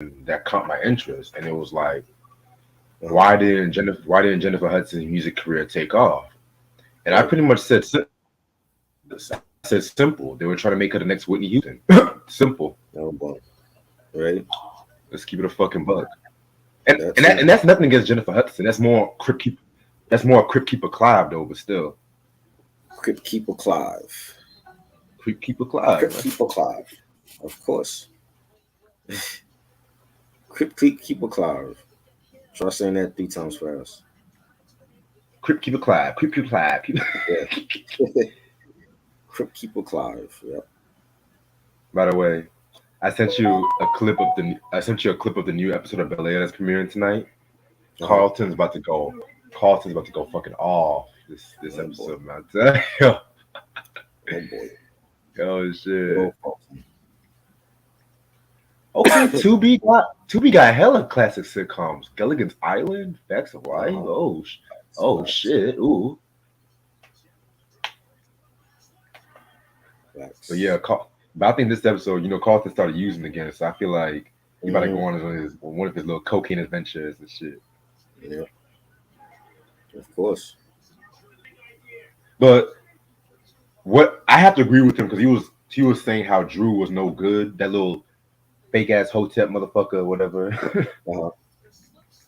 that caught my interest, and it was like, Uh-huh. why didn't Jennifer Hudson's music career take off? And I Right. pretty much said, I said simple. They were trying to make her the next Whitney Houston. Simple. Oh boy. Right. Let's keep it a fucking buck. And That's and that, it. and that's nothing against Jennifer Hudson. That's more Crypt Keeper Clive though, but still Crypt Keeper Clive. Crypt Keeper Clive, Crypt man. Keeper Clive. Of course. Keeper Clive. Try saying that 3 times fast. Crypt Keeper Clive, Crypt Keeper Clive. Yeah. Crypt Keeper Clive. Yep. By the way, I sent you a clip of the new episode of Bel Air that's premiering tonight. Uh-huh. Carlton's about to go fucking off this Oh boy. episode, man. Damn. Oh boy. Oh shit. Oh, Okay, Tubi got hella classic sitcoms. Gilligan's Island, Facts of Life. uh-huh. Oh Facts. shit. Ooh. But Facts. yeah, but I think this episode, Carlton started using again, so I feel like he about to Mm-hmm. go on one of his little cocaine adventures and shit. Yeah. Of course. But what I have to agree with him because he was saying how Drew was no good, that little fake ass Hotep motherfucker or whatever. Uh-huh.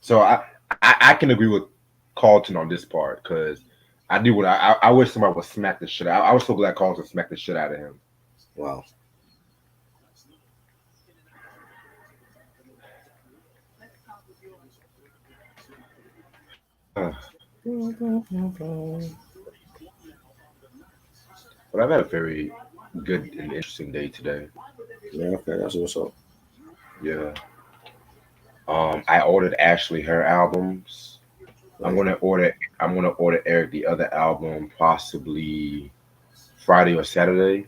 So I can agree with Carlton on this part because I wish somebody would smack the shit out. I was so glad Carlton smacked the shit out of him. Wow. But I've had a very good and interesting day today. Yeah, okay, that's what's up. Yeah. I ordered Ashley her albums. I'm Right. gonna order Eric the other album possibly Friday or Saturday.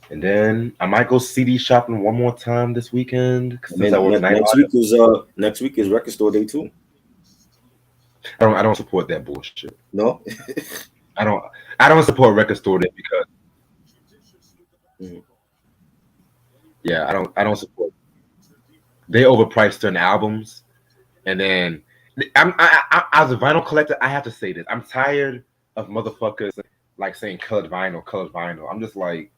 And then I might go CD shopping one more time this weekend And since I then work night next week is record store day too. I don't support that bullshit. No. I don't I don't support record store day because Mhm. yeah, I don't support. They overpriced certain albums, and then as a vinyl collector, I have to say this: I'm tired of motherfuckers like saying colored vinyl, colored vinyl. I'm just like,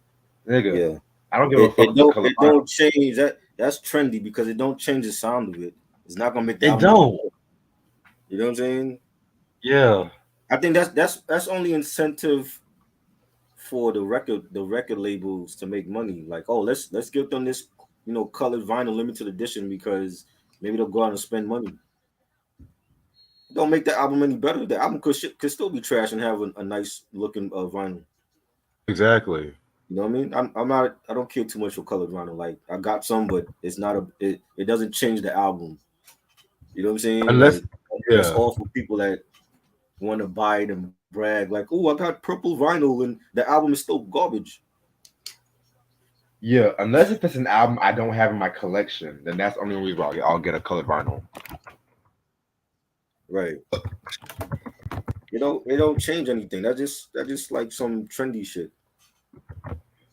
nigga, Yeah. I don't give a It, fuck it about don't colored it vinyl. don't change that. That's trendy because it don't change the sound of it. It's not gonna make the It album any don't. better. You know what I'm saying? Yeah, I think that's only incentive for the record labels to make money. Like, oh, let's give them this, colored vinyl limited edition because maybe they'll go out and spend money. Don't make the album any better. The album could still be trash and have a nice looking vinyl. exactly. You know what I mean? I'm not. I don't care too much for colored vinyl. Like I got some, but it's not a. It doesn't change the album. You know what I'm saying? Unless, Like that's yeah, all for people that want to buy it and brag. Like, oh, I got purple vinyl, and the album is still garbage. yeah. Unless if it's an album I don't have in my collection, then that's the only reason why I'll get a colored vinyl. Right. It don't change anything. That just like some trendy shit.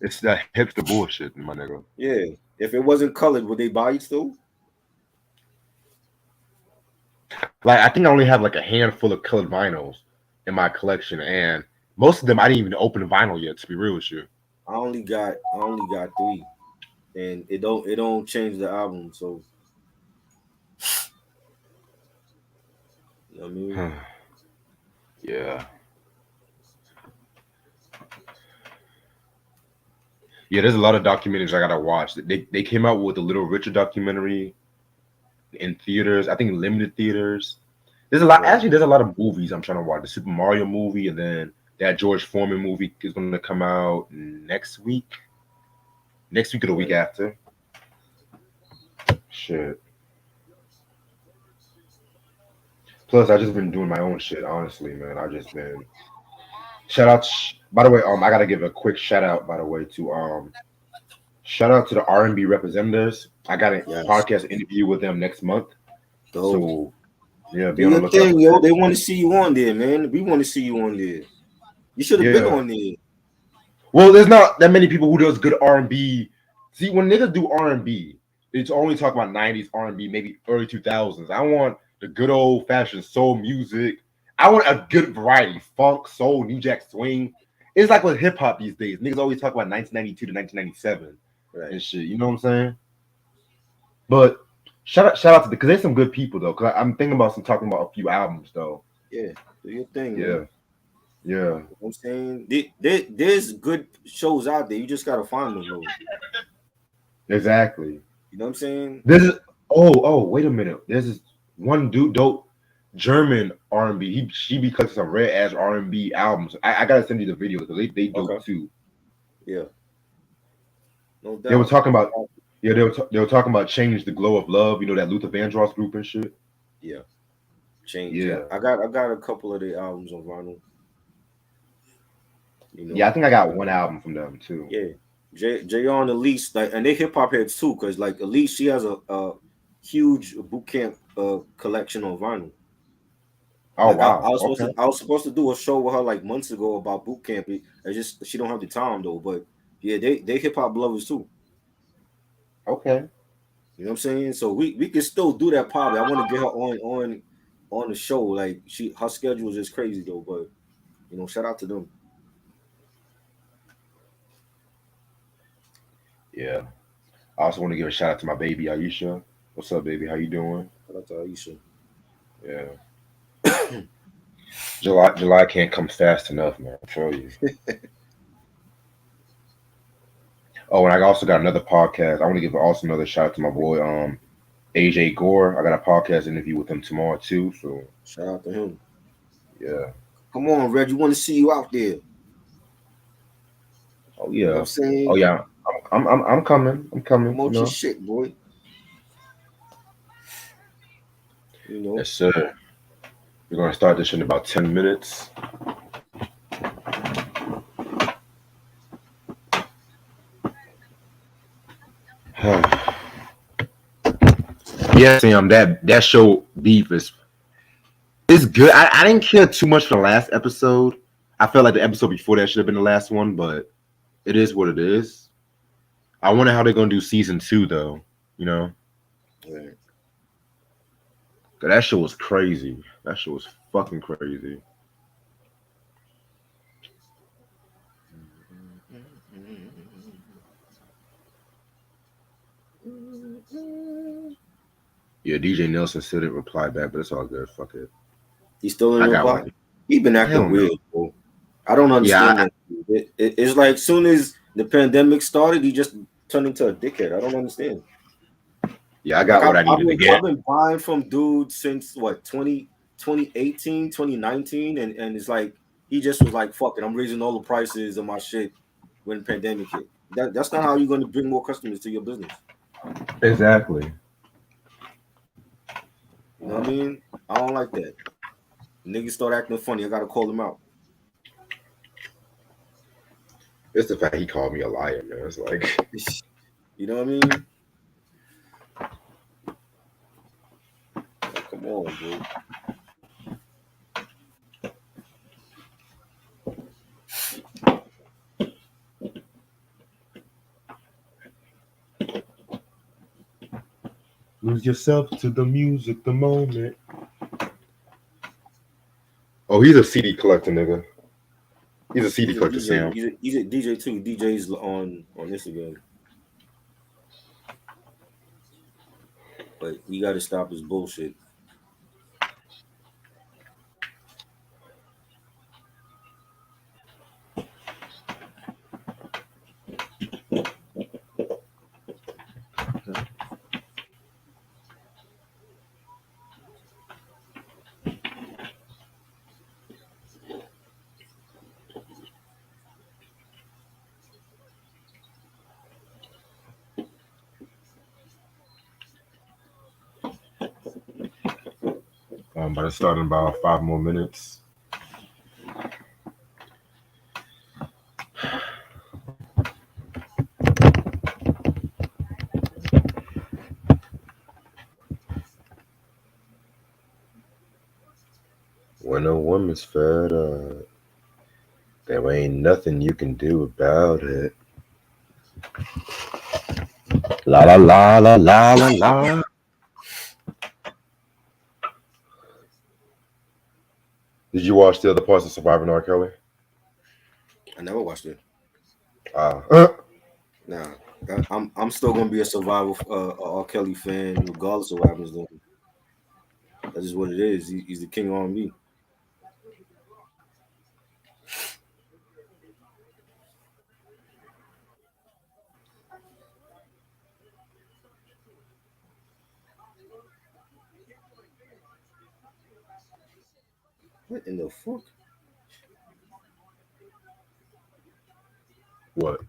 It's that hipster bullshit, my nigga. Yeah. If it wasn't colored, would they buy it still? Like I think I only have like a handful of colored vinyls in my collection, and most of them I didn't even open the vinyl yet. To be real with you. I only got 3, and it don't change the album. So you know what I mean. Yeah. Yeah, there's a lot of documentaries I gotta watch. They came out with a Little Richard documentary in theaters. I think limited theaters. There's a lot. Right. Actually, there's a lot of movies I'm trying to watch. The Super Mario movie, and then that George Foreman movie is going to come out next week. Next week or the week Right. after. Shit. Plus, I just been doing my own shit. Honestly, man, I just been. Shout out. By the way, I gotta give a quick shout out. By the way, to shout out to the R&B representatives. I got a Yes. podcast interview with them next month. Dope. So yeah, be Do on the your lookout thing, for yo. that. They want to see you on there, man. We want to see you on there. You should have been Yeah. on there. Well, there's not that many people who does good R&B. See, when niggas do R&B, It's only talk about 90s R&B, maybe early 2000s. I want the good old fashioned soul music. I want a good variety: funk, soul, new jack swing. It's like with hip hop these days. Niggas always talk about 1992 to 1997 Right. and shit. You know what I'm saying? But shout out to because there's some good people though. Because I'm thinking about talking about a few albums though. Yeah. Do your thing, Yeah, man. yeah, You know what I'm saying? There's good shows out there. You just gotta find them, though. exactly. You know what I'm saying? This is wait a minute. There's this one dude dope German R&B. She be collecting some rare ass R&B albums. I gotta send you the video because they dope Okay. too. Yeah. No doubt. They were talking about they were talking about Change the Glow of Love. You know that Luther Vandross group and shit. Yeah. Change. Yeah. Yeah. I got a couple of their albums on vinyl. You know. Yeah, I think I got one album from them too. Yeah. Jay on Elise, like, and they hip hop heads too, because like Elise, she has a huge boot camp collection on vinyl. Oh Like wow. I was supposed to do a show with her like months ago about boot camp. I just she don't have the time though. But yeah, they hip hop lovers too. Okay. You know what I'm saying? So we can still do that probably. I want to get her on the show. Like her schedule is just crazy though. But you know, shout out to them. Yeah. I also want to give a shout out to my baby Aisha. What's up, baby? How you doing? Shout out to Aisha. Yeah. July can't come fast enough, man. I tell you. Oh, and I also got another podcast. I want to give also another shout out to my boy, AJ Gore. I got a podcast interview with him tomorrow too. So Shout out to him. yeah. Come on, Red. You want to see you out there? Oh You know what yeah. I'm saying? Oh yeah. I'm coming. I'm coming. Promote You know? your shit, boy. You know. Yes, sir. We're gonna start this in about 10 minutes. Yeah, Sam, that show Beef is good. I didn't care too much for the last episode. I felt like the episode before that should have been the last one, but it is what it is. I wonder how they're gonna do season 2 though. You know, Right. 'cause that show was crazy. That show was fucking crazy. Yeah, DJ Nelson still didn't reply back, but it's all good. Fuck it. He's still in I the got reply. one. He been Hell acting no. weird, bro. I don't understand that. It's like soon as the pandemic started, he just turned into a dickhead. I don't understand. Yeah, I got what I needed to get. I've been buying from dude since what 2018, 2019, and it's like he just was like, fuck it, I'm raising all the prices of my shit when the pandemic hit. That's not how you're going to bring more customers to your business. Exactly. You know what I mean? I don't like that. Niggas start acting funny. I gotta call them out. It's the fact he called me a liar, man. It's like, You know what I mean? Come on, bro. lose yourself to the music, the moment. Oh, he's a CD collector, nigga. He's a CD collector, Sam. He's a DJ too. DJ's on Instagram. But you got to stop his bullshit. But it's starting in about 5 more minutes. When a woman's fed up, there ain't nothing you can do about it. La la la la la la la. Did you watch the other parts of Surviving R. Kelly? I never watched it. Uh, Nah, I'm still gonna be a survival R. Kelly fan regardless of what happens to him. That's just what it is. He's the king of R&B. What in the fuck? what?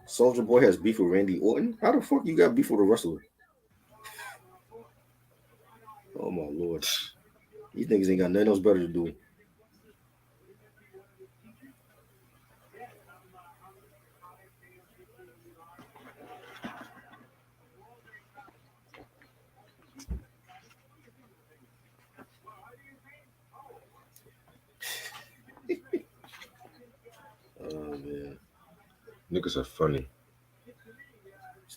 Soldier Boy has beef with Randy Orton. How the fuck you got beef with a wrestler? Oh my lord, these niggas ain't got nothing else better to do. Oh man, Niggas are funny.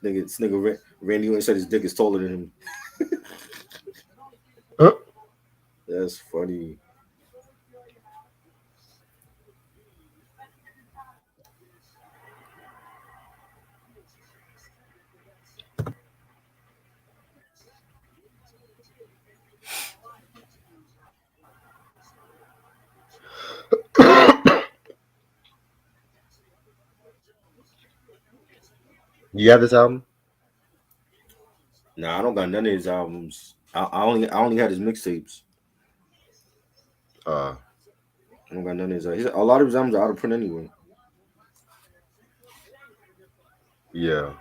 this nigga Randy Orton said his dick is taller than him. Uh, That's funny. you have this album? Nah, I don't got none of his albums. I only had his mixtapes. Uh, I don't got none of his. A lot of his albums are out of print anyway. yeah.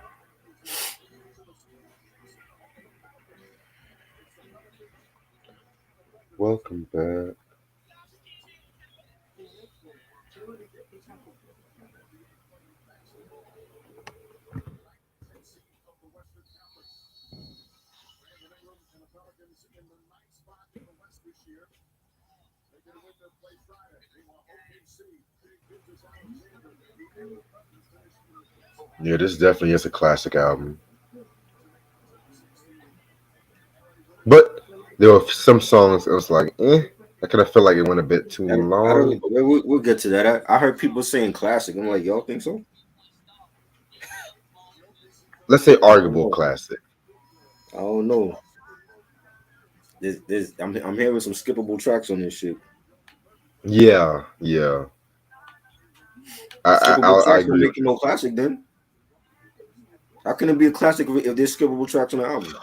Welcome back. Yeah, this definitely is a classic album. But there were some songs it was like, I kind of felt like it went a bit too I long. don't. We'll get to that. I heard people saying classic. I'm like, y'all think so? Let's say I don't arguable know. classic. I don't know. I'm hearing some skippable tracks on this shit. Yeah, yeah. Skippable I tracks don't agree. make it no classic. Then how can it be a classic if there's skippable tracks on the album?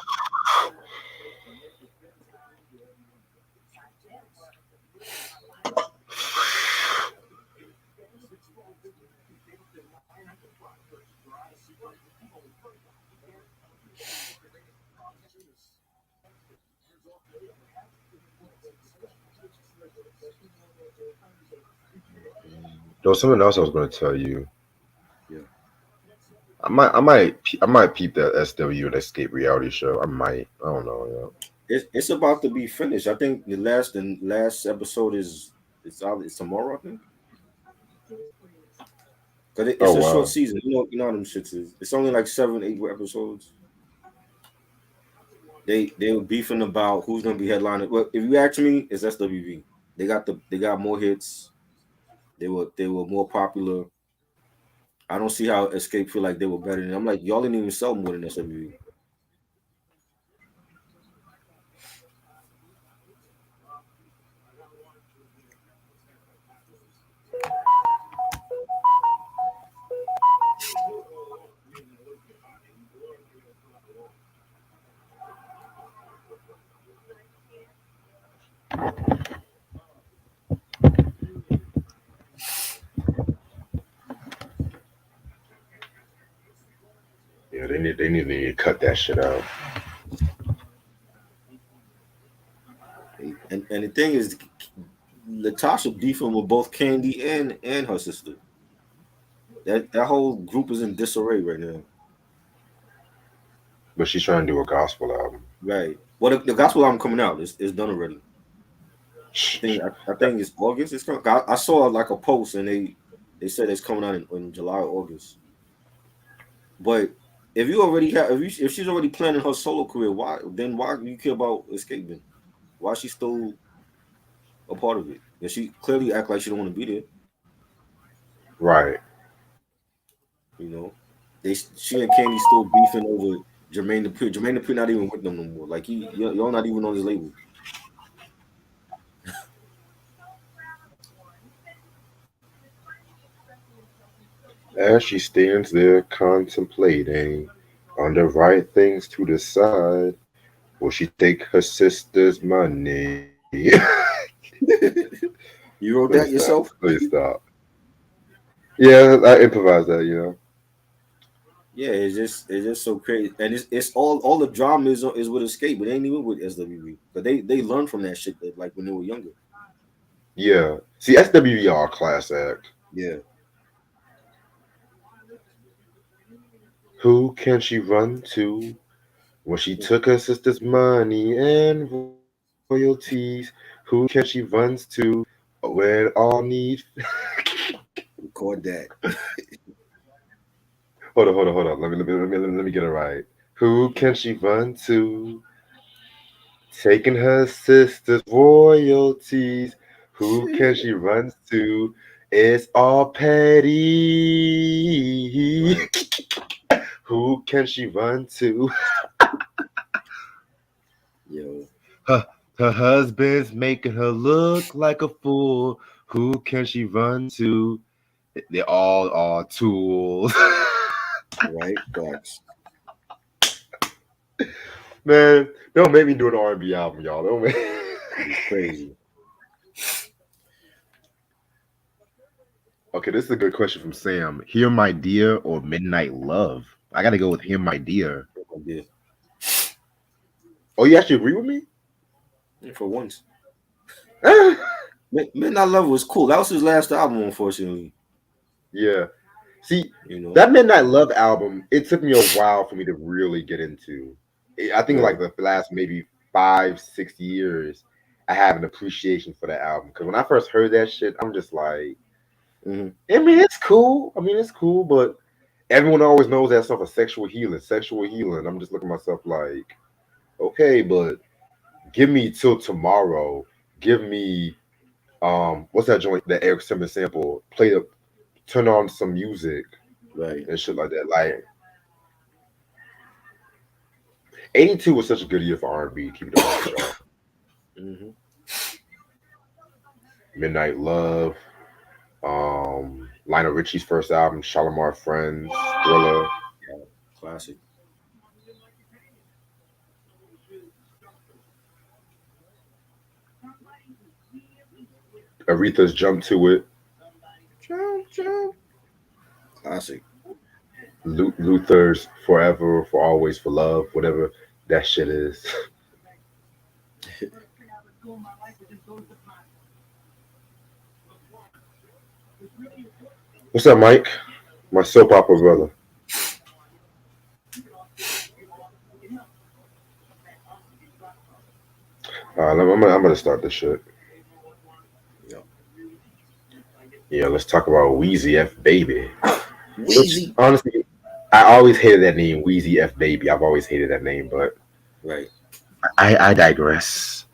There was something else I was going to tell you. Yeah. I might peep that SW and Escape reality show. I might. I don't know. It's about to be finished. I think the last episode is it's tomorrow. I think because Yeah. Oh it's a short wow. season. You know how them shits is. It's only like 7, 8 episodes. They were beefing about who's gonna be headlining. Well, if you ask me, it's SWV. They got more hits. They were more popular. I don't see how Escape feel like they were better than. I'm like, y'all didn't even sell more than SWV. Yeah, they need to cut that shit out. And the thing is, Latasha beefing with both Candy and her sister. That whole group is in disarray right now. But she's trying to do a gospel album. Right. Well, the gospel album coming out is done already. I think it's August. It's coming. I saw like a post and they said it's coming out in July or August. But if you already have if she's already planning her solo career, why do you care about escaping? Why she still a part of it? And she clearly act like she don't want to be there. Right. You know, she and Candy still beefing over Jermaine Dupri. Jermaine Dupri not even with them no more. Like y'all not even on his label. As she stands there contemplating on the right things to decide, will she take her sister's money? You wrote Let me that stop. yourself? Let me stop. Yeah, I improvised that, you know. Yeah, it's just so crazy, and it's all the drama is with Escape. It ain't even with SWV, but they learned from that shit that, like when they were younger. Yeah. See, SWVR class act. Yeah, Who can she run to when she took her sister's money and royalties? Who can she run to when all need? record that. Hold on. Let me get it right. Who can she run to? Taking her sister's royalties. Who can she run to? It's all petty. Right. Who can she run to? Yo. Her, her husband's making her look like a fool. Who can she run to? They all are tools. Right. Facts. Man, don't make me do an R&B album, y'all. Don't make. It's crazy. Okay, this is a good question from Sam. Hear My Dear or Midnight Love? I gotta go with Hear My Dear. Yeah. Oh, you actually agree with me? For once, Midnight Love was cool. That was his last album, unfortunately. Yeah. See, You know. that Midnight Love album, it took me a while for me to really get into. I think like Right. the last maybe 5, 6 years, I have an appreciation for that album. Because when I first heard that shit, I'm just like, Hmm. I mean, it's cool. I mean, it's cool, but everyone always knows that stuff as sexual healing. Sexual healing. I'm just looking at myself like, okay, but give me till tomorrow. Give me what's that joint that Eric Simmons sample? Turn on some music Right. and shit like that. Like 82 was such a good year for R&B. Keep it on with y'all. Hmm. Midnight Love, Lionel Richie's first album, Shalimar Friends, Thriller, Classic. Aretha's Jump to It, Jump, jump. Classic. Luther's Forever, For Always, For Love, whatever that shit is. What's up, Mike? My soap opera brother. I'm gonna start this shit. Yeah. Yeah, let's talk about Wheezy F Baby. Which Wheezy. honestly, I always hated that name, Wheezy F Baby. I've always hated that name, but Right. I digress.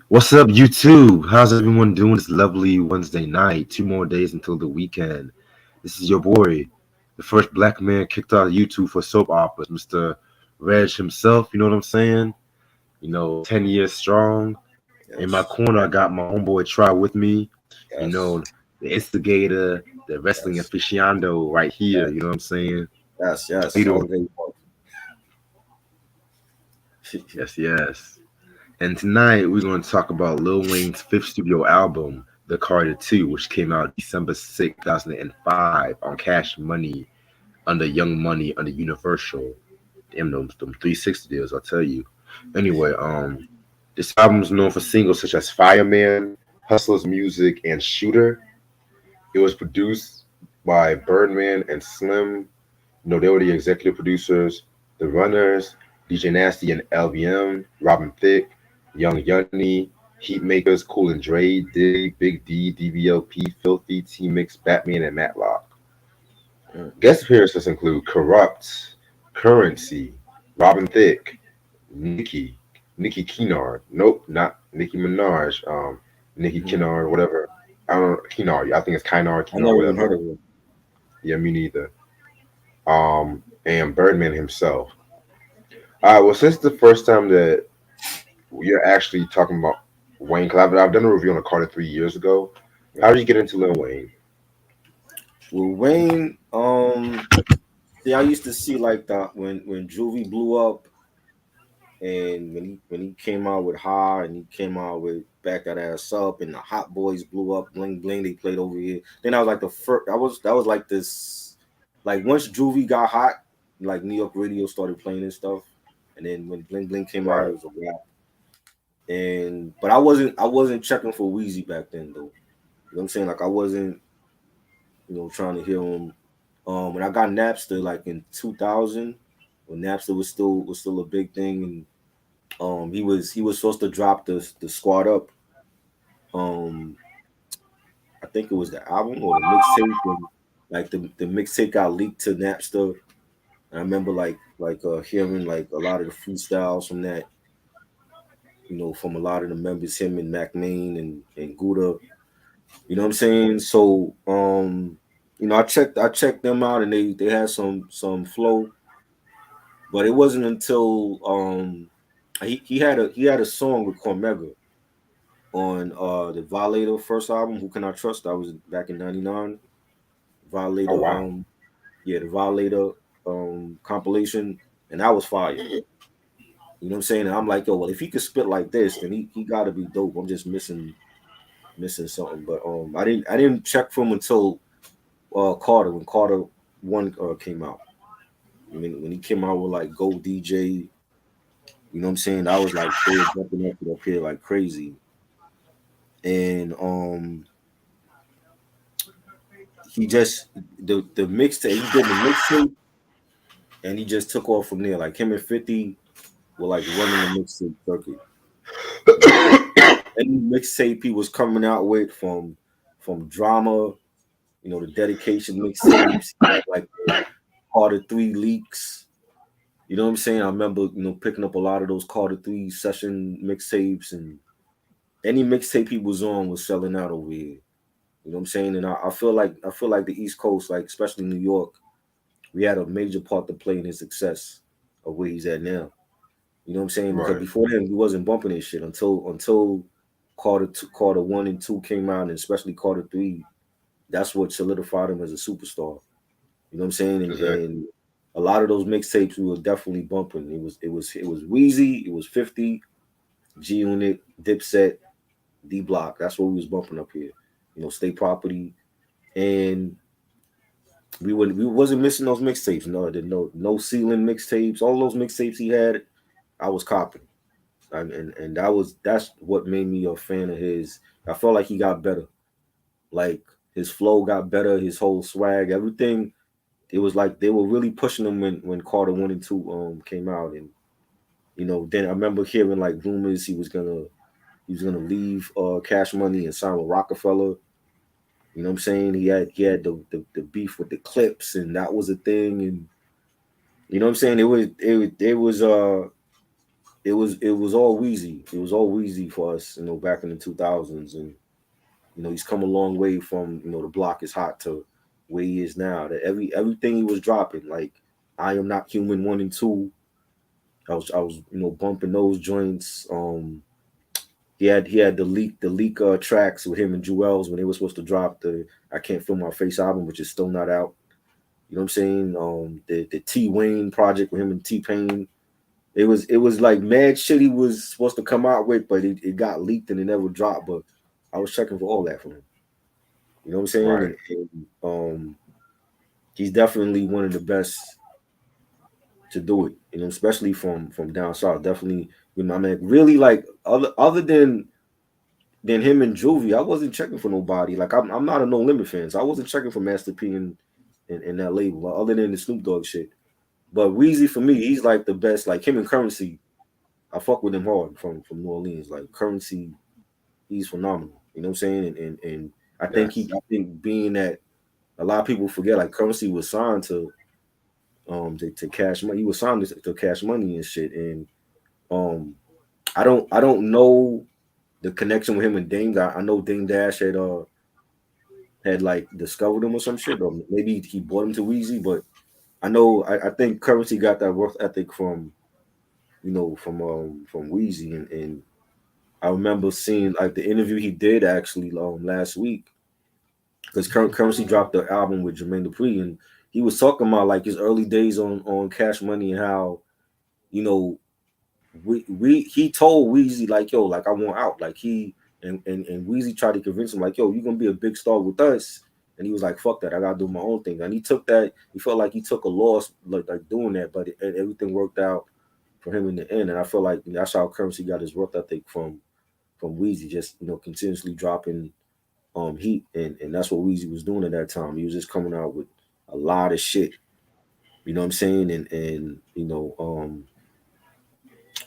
What's up, YouTube? How's everyone doing this lovely Wednesday night? 2 more days until the weekend. This is your boy, the first black man kicked out of YouTube for soap operas, Mr. Reg himself. You know what I'm saying? 10 years strong. In my Yes. corner, I got my homeboy Try with me. You Yes. know, the instigator, the wrestling Yes. aficionado right here. You know what I'm saying? Yes. How you Yes. All doing? the day long. Yes. And tonight we're going to talk about Lil Wayne's fifth studio album, The Carter 2, which came out December 6, 2005 on Cash Money, under Young Money, under Universal. Damn, them 360 deals, I'll tell you. Anyway, this album is known for singles such as Fireman, Hustler's Music, and Shooter. It was produced by Birdman and Slim. They were the executive producers. The Runners, DJ Nasty and LVM, Robin Thicke, Young Yunny, Heatmakers, Cool and Dre, Dig, Big D, DVLP, Filthy, T Mix, Batman, and Matlock. Mm. Guest appearances include Corrupt, Currency, Robin Thicke, Nicki Kennard. Nope, not Nicki Minaj. Nicki Mhm. Kennard, whatever. I don't know, Kennard. I think it's I Kennard, never even heard whatever. of him. Yeah, me neither. And Birdman himself. Well, since the first time that you're actually talking about Wayne, because I've done a review on the Carter 3 years ago. How Right. did you get into Lil Wayne? Well, Wayne, see, I used to see like that when Juvie blew up, and when he came out with High, and he came out with Back That Ass Up, and the Hot Boys blew up, Bling Bling, they played over here. Then I was like the first. That was like this, like once Juvie got hot, like New York radio started playing and stuff, and then when Bling Bling came out, Right. it was a rap. And but I wasn't checking for Wheezy back then though. You know what I'm saying? Like I wasn't, trying to hear him. When I got Napster like in 2000, when Napster was still a big thing, and he was supposed to drop the Squad Up. Um, I think it was the album or the mixtape, and like the mixtape got leaked to Napster. And I remember hearing like a lot of the freestyles from that, from a lot of the members, him and Mac Main and Gouda. You know what I'm saying? So I checked them out, and they had some flow, but it wasn't until he had a song with Cormega on the Violator first album, Who Can I Trust? That was back in '99. Oh Violator, wow. yeah, the Violator compilation, and that was fire. You know what I'm saying? And I'm like, yo, well, if he could spit like this, then he gotta be dope. I'm just missing something. But I didn't check for him until Carter, when Carter one came out. I mean, when he came out with like Go DJ, you know what I'm saying? I was like, they were jumping up here like crazy. And he just the mixtape, he did the mixtape, and he just took off from there. Like him and 50 were like running the mixtape circuit. Like any mixtape he was coming out with, from Drama, the dedication mixtapes, he had like the Carter 3 leaks. You know what I'm saying? I remember, picking up a lot of those Carter 3 session mixtapes, and any mixtape he was on was selling out over here. You know what I'm saying? And I feel like the East Coast, like especially New York, we had a major part to play in his success of where he's at now. You know what I'm saying? Because Right. before then, he wasn't bumping his shit until Carter 1 and 2 came out, and especially Carter 3. That's what solidified him as a superstar. You know what I'm saying? And, Exactly. and a lot of those mixtapes we were definitely bumping. It was Wheezy, it was 50, G Unit, Dipset, D Block. That's what we was bumping up here. State Property, and we wasn't missing those mixtapes. No ceiling mixtapes. All those mixtapes he had, I was copying. And that's what made me a fan of his. I felt like he got better. Like his flow got better, his whole swag, everything. It was like they were really pushing him when Carter 1 and 2 came out. And then I remember hearing like rumors he was gonna leave Cash Money and sign with Rockefeller. You know what I'm saying? He had the beef with the Clips, and that was a thing. And you know what I'm saying? It was all Wheezy. It was all Wheezy for us, back in the 2000s. And he's come a long way from the block is hot to where he is now. That everything he was dropping, like I Am Not Human 1 and 2. I was bumping those joints. He had the leak tracks with him and Jewels when they were supposed to drop the I Can't Feel My Face album, which is still not out. You know what I'm saying? The T Wayne project with him and T Pain. It was like mad shit he was supposed to come out with, but it got leaked and it never dropped. But I was checking for all that from him. You know what I'm saying? Right. And he's definitely one of the best to do it. Especially from down south. Definitely with my man. Really, like other than him and Juvie, I wasn't checking for nobody. Like I'm not a No Limit fan, so I wasn't checking for Master P and that label, other than the Snoop Dogg shit. But Weezy for me, he's like the best. Like him and Currency, I fuck with him hard from New Orleans. Like Currency, he's phenomenal. You know what I'm saying? And I think Yes. being that a lot of people forget, like Currency was signed to to Cash Money. He was signed to Cash Money and shit. And um, I don't know the connection with him and Dame. I know Dame Dash had like discovered him or some shit, or maybe he bought him to Weezy. But I think Currency got that work ethic from from Weezy, and I remember seeing like the interview he did actually last week because Currency dropped the album with Jermaine Dupri, and he was talking about like his early days on Cash Money and how you know we he told Weezy like yo like I want out like he and Weezy tried to convince him like yo you're gonna be a big star with us, and he was like fuck that I gotta do my own thing, and he took that he felt like he took a loss like doing that, but everything worked out for him in the end, and I feel like that's how Currency got his work ethic from Weezy, just continuously dropping heat, and that's what Weezy was doing at that time. He was just coming out with a lot of shit, you know what I'm saying, and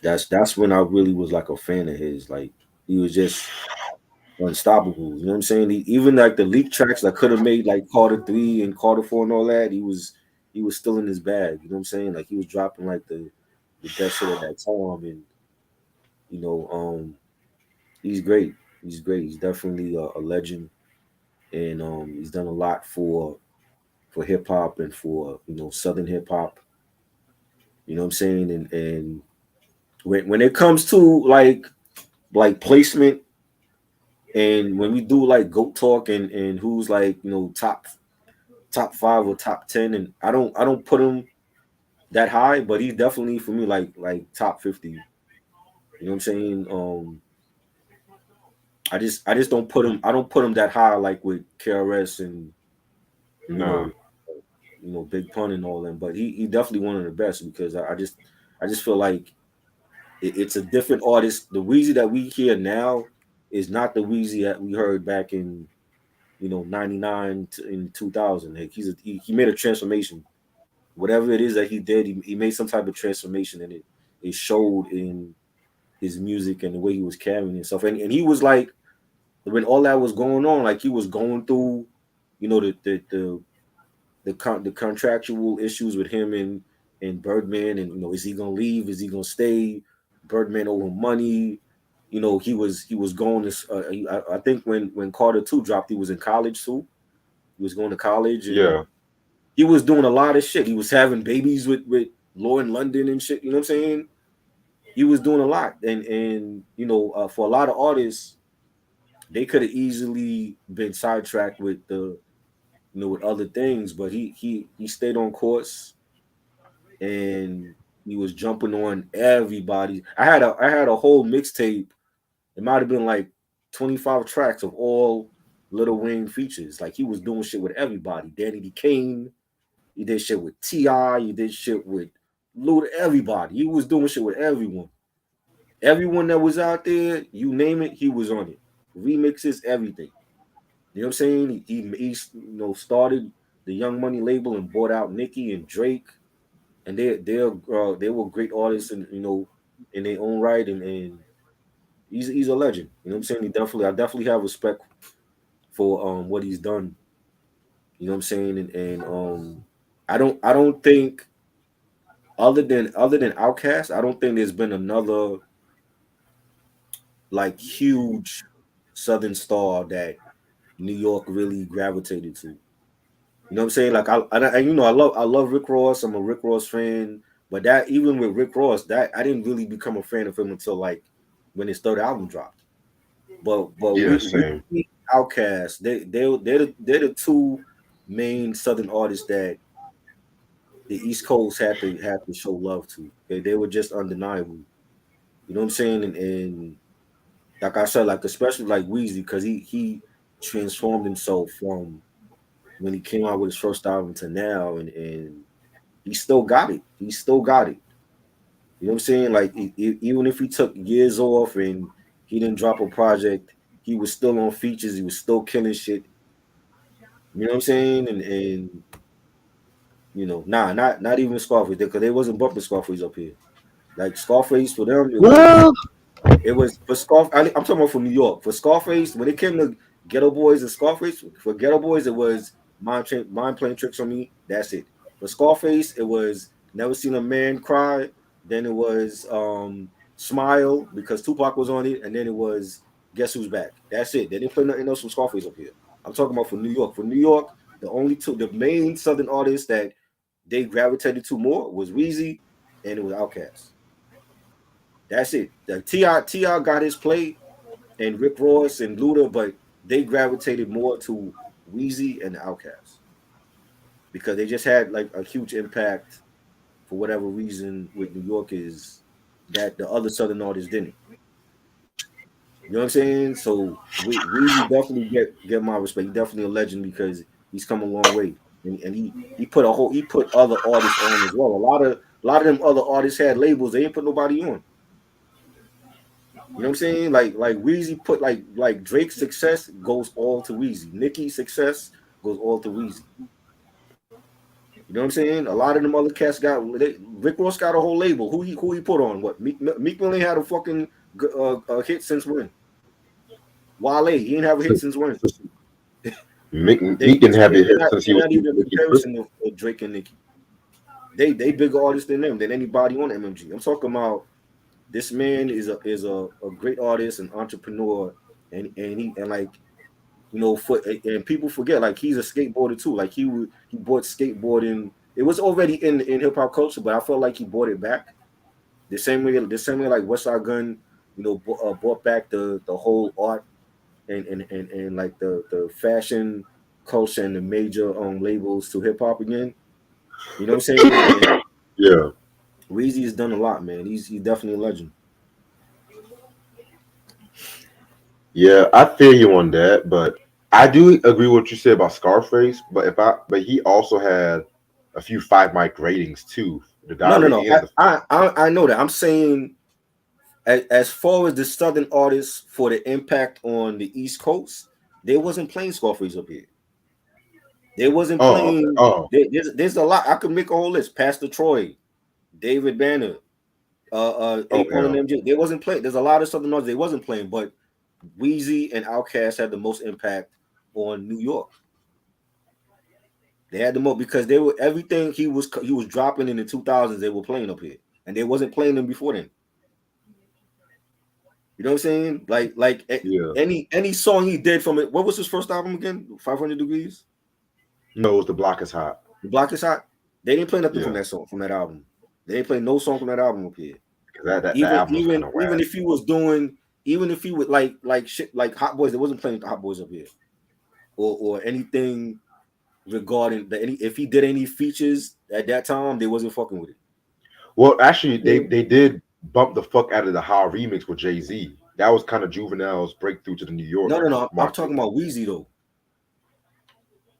that's when I really was like a fan of his. Like he was just unstoppable. You know what I'm saying? Even like the leak tracks that could have made like Carter 3 and Carter 4 and all that, he was still in his bag. You know what I'm saying? Like he was dropping like the best shit at that time, and you know, he's great. He's great. He's definitely a legend, and he's done a lot for hip hop and for Southern hip hop. You know what I'm saying? And when it comes to like placement, and when we do like GOAT talk and who's like top 5 or top 10, and I don't put him that high, but he's definitely for me like top 50. You know what I'm saying? I just don't put him. I don't put him that high like with KRS and you No. know Big Pun and all them. But he definitely one of the best because I just feel like it's a different artist. The Weezy that we hear now is not the Weezy that we heard back in 99 in 2000. Like he made a transformation. Whatever it is that he did, he made some type of transformation, and it showed in his music and the way he was carrying himself. And he was like, when all that was going on, like he was going through, the contractual issues with him and Birdman, and is he gonna leave? Is he gonna stay? Birdman owed him money. He was going to. I think when Carter 2 dropped, he was in college too. He was going to college, and Yeah. he was doing a lot of shit. He was having babies with Lauren London and shit. You know what I'm saying? He was doing a lot, and for a lot of artists, they could have easily been sidetracked with with other things, but he stayed on course, and he was jumping on everybody. I had a whole mixtape. It might have been like 25 tracks of all Lil Wayne features. Like he was doing shit with everybody. Danny D. Kane, he did shit with T.I., he did shit with Luda, everybody. He was doing shit with everyone. Everyone that was out there, you name it, he was on it. Remixes, everything. You know what I'm saying? He started the Young Money label and bought out Nicki and Drake, and they were great artists, and in their own right, and he's a legend. You know what I'm saying? I definitely have respect for what he's done. You know what I'm saying? And I don't think other than Outkast, I don't think there's been another like huge Southern star that New York really gravitated to. You know what I'm saying? Like I love Rick Ross. I'm a Rick Ross fan, but that even with Rick Ross, that I didn't really become a fan of him until like when his third album dropped. But Yeah. Same. we Outkast, they're the two main Southern artists that the East Coast had to show love to. They were just undeniable. You know what I'm saying? And like I said, like especially like Weezy, because he transformed himself from when he came out with his first album to now, and he still got it. He still got it. You know what I'm saying? Like even if he took years off and he didn't drop a project, he was still on features. He was still killing shit. You know what I'm saying? And not even Scarface, because they wasn't bumping Scarface up here. Like Scarface for them, it was Well, it was for Scarface. I'm talking about from New York. For Scarface, when it came to Ghetto Boys and Scarface, for Ghetto Boys, it was mind playing tricks on me. That's it. For Scarface, it was Never Seen a Man Cry. Then it was Smile because Tupac was on it, and then it was Guess Who's Back. That's it. They didn't play nothing else from Scarface up here. I'm talking about for New York. For New York, the main Southern artists that they gravitated to more was Weezy and it was Outkast. That's it. The Ti got his play and Rick Ross and Luda, but they gravitated more to Weezy and Outkast because they just had like a huge impact for whatever reason with New York is that the other Southern artists didn't. You know what I'm saying? So we definitely get my respect. He's definitely a legend because he's come a long way, and he put other artists on as well. A lot of them other artists had labels. They didn't put nobody on. You know what I'm saying? Like Weezy put like Drake's success goes all to Weezy. Nicki's success goes all to Weezy. You know what I'm saying? A lot of them other cats Rick Ross got a whole label. Who he put on? What Meek Mill ain't had a fucking hit since when? Wale, he didn't have a hit since when? Meek didn't have a hit since he was not even a comparison of Drake and Nicki. They bigger artists than them, than anybody on MMG. I'm talking about this man is a great artist and entrepreneur, and like you know, and people forget like he's a skateboarder too. Like he bought skateboarding. It was already in hip hop culture, but I felt like he bought it back. The same way like Westside Gun, you know, bought back the whole art and like the fashion culture and the major labels to hip hop again. You know what I'm saying? And Yeah. Weezy has done a lot, man. He's definitely a legend. Yeah, I feel you on that, but I do agree with what you said about Scarface. But he also had a few 5 mic ratings too. The diary No. and the I know that. I'm saying as far as the Southern artists for the impact on the East Coast, they wasn't playing Scarface up here. They wasn't oh okay. playing. Oh There's a lot. I could make a whole list. Pastor Troy, David Banner, Akon yeah. and MJ. They wasn't playing. There's a lot of Southern artists they wasn't playing, but Weezy and Outkast had the most impact on New York. They had the most because they were everything he was dropping in the 2000s. They were playing up here, and they wasn't playing them before then. You know what I'm saying? Like Yeah. any song he did from it. What was his first album again? 500 Degrees. No, it's The Block Is Hot. The Block Is Hot. They didn't play nothing Yeah. from that album. They didn't play no song from that album up here. That album was kind of Even whack. if he was doing, even if he would like shit like Hot Boys, they wasn't playing Hot Boys up here, or anything regarding if he did any features at that time, they wasn't fucking with it. Well, actually, they did bump the fuck out of the How remix with Jay-Z. That was kind of Juvenile's breakthrough to the New York. No. I'm market. talking about Weezy though.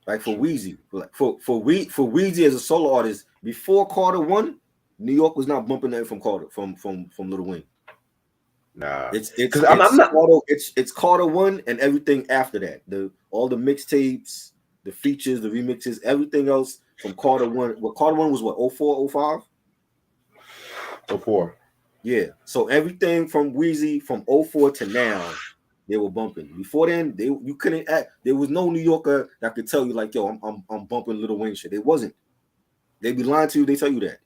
Like for Weezy, like for Weezy as a solo artist, before Carter 1, New York was not bumping nothing from Carter from Lil Wayne. Nah, It's I'm not. it's Carter 1 and everything after that. All the mixtapes, the features, the remixes, everything else from Carter 1. Well, Carter 1 was what, 04, 05? 04. Yeah. So everything from Weezy from 04 to now, they were bumping. Before then, you couldn't act. There was no New Yorker that could tell you like, yo, I'm bumping Lil Wayne shit. It wasn't. They'd be lying to you. They tell you that.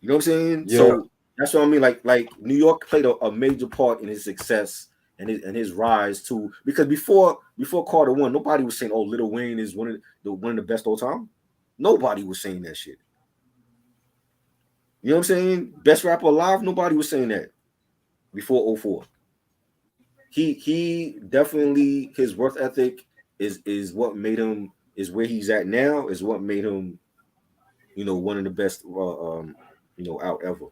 You know what I'm saying? Yeah. So that's what I mean. Like New York played a major part in his success and his rise too. Because before Carter 1, nobody was saying, "Oh, Lil Wayne is one of the best all time." Nobody was saying that shit. You know what I'm saying? Best rapper alive. Nobody was saying that before 04. He definitely, his work ethic is what made him, is where he's at now, is what made him, you know, one of the best out ever.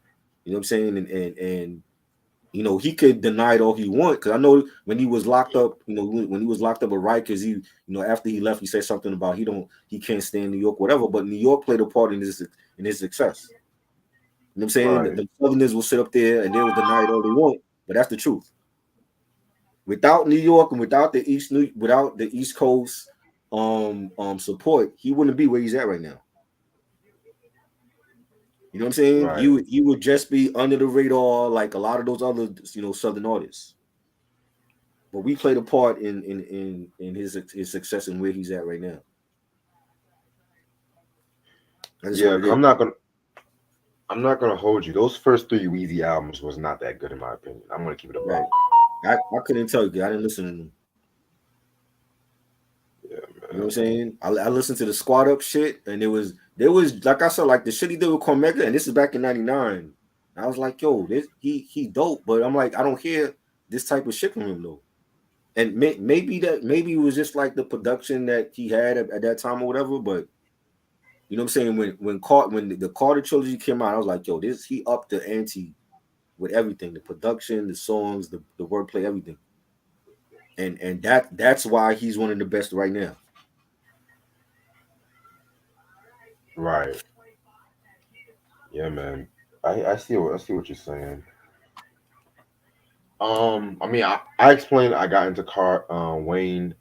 You know what I'm saying? And you know, he could deny it all he want, because I know when he was locked up, you know, when he was locked up at Rikers, he, you know, after he left, he said something about he can't stay in New York, whatever. But New York played a part in his success. You know what I'm saying? Right. The Southerners will sit up there and they will deny it all they want, but that's the truth. Without New York and without the East Coast support, he wouldn't be where he's at right now. You know what I'm saying? Right. He would just be under the radar like a lot of those other, you know, Southern artists. But we played a part in his success and where he's at right now. That's Yeah, what it 'cause is. I'm not gonna hold you. Those first three Weezy albums was not that good in my opinion. I'm gonna keep it a buck. Right. I couldn't tell you. I didn't listen to them. Yeah, You know what man. I'm saying? I listened to the Squad Up shit, and there was like I said, like the shit he did with Cormega, and this is back in '99. I was like, yo, this he dope, but I'm like, I don't hear this type of shit from him though. And maybe it was just like the production that he had at that time or whatever. But you know what I'm saying? When the Carter trilogy came out, I was like, yo, this he upped the ante with everything, the production, the songs, the wordplay, everything. And that's why he's one of the best right now. Right. Yeah, man. I see what you're saying. I mean, I explained I got into Wayne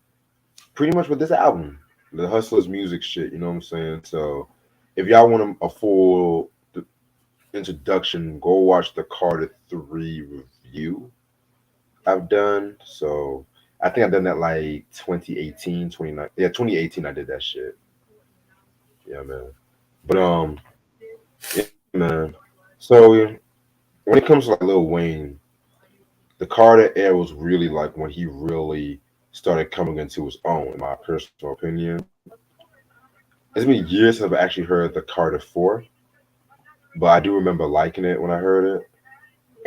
pretty much with this album, the Hustlers music shit. You know what I'm saying? So, if y'all want a full introduction, go watch the Carter 3 review I've done. So, I think I've done that like 2018, 29. Yeah, 2018. I did that shit. Yeah, man. But yeah, man. So when it comes to like Lil Wayne, the Carter era was really like when he really started coming into his own, in my personal opinion. It's been years since I've actually heard the Carter 4, but I do remember liking it when I heard it.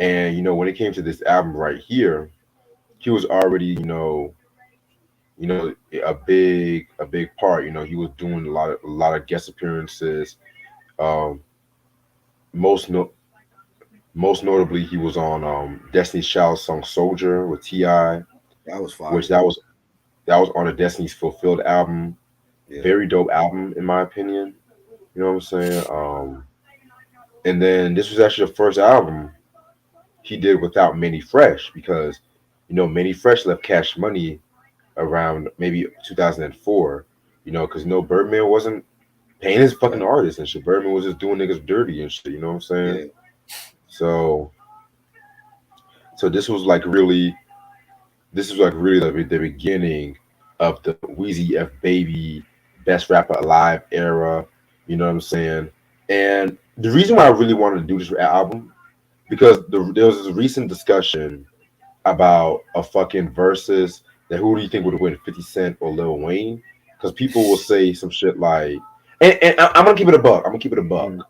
And when it came to this album right here, he was already, a big part. He was doing a lot of guest appearances. Um, most no, most notably, he was on Destiny's Child's song "Soldier" with Ti, That was which fire. that was on a Destiny's Fulfilled album. Yeah. Very dope album in my opinion. You know what I'm saying? And then this was actually the first album he did without Manny Fresh because Manny Fresh left Cash Money around maybe 2004. Because Birdman wasn't paying his fucking Right. artists and shit. Birdman was just doing niggas dirty and shit. You know what I'm saying? Yeah. So this was like really the beginning of the Wheezy F Baby Best Rapper Alive era. You know what I'm saying? And the reason why I really wanted to do this album because there was this recent discussion about a fucking versus that who do you think would win, 50 Cent or Lil Wayne? Because people will say some shit like, and I'm gonna keep it a buck. I'm gonna keep it a buck. Mhm.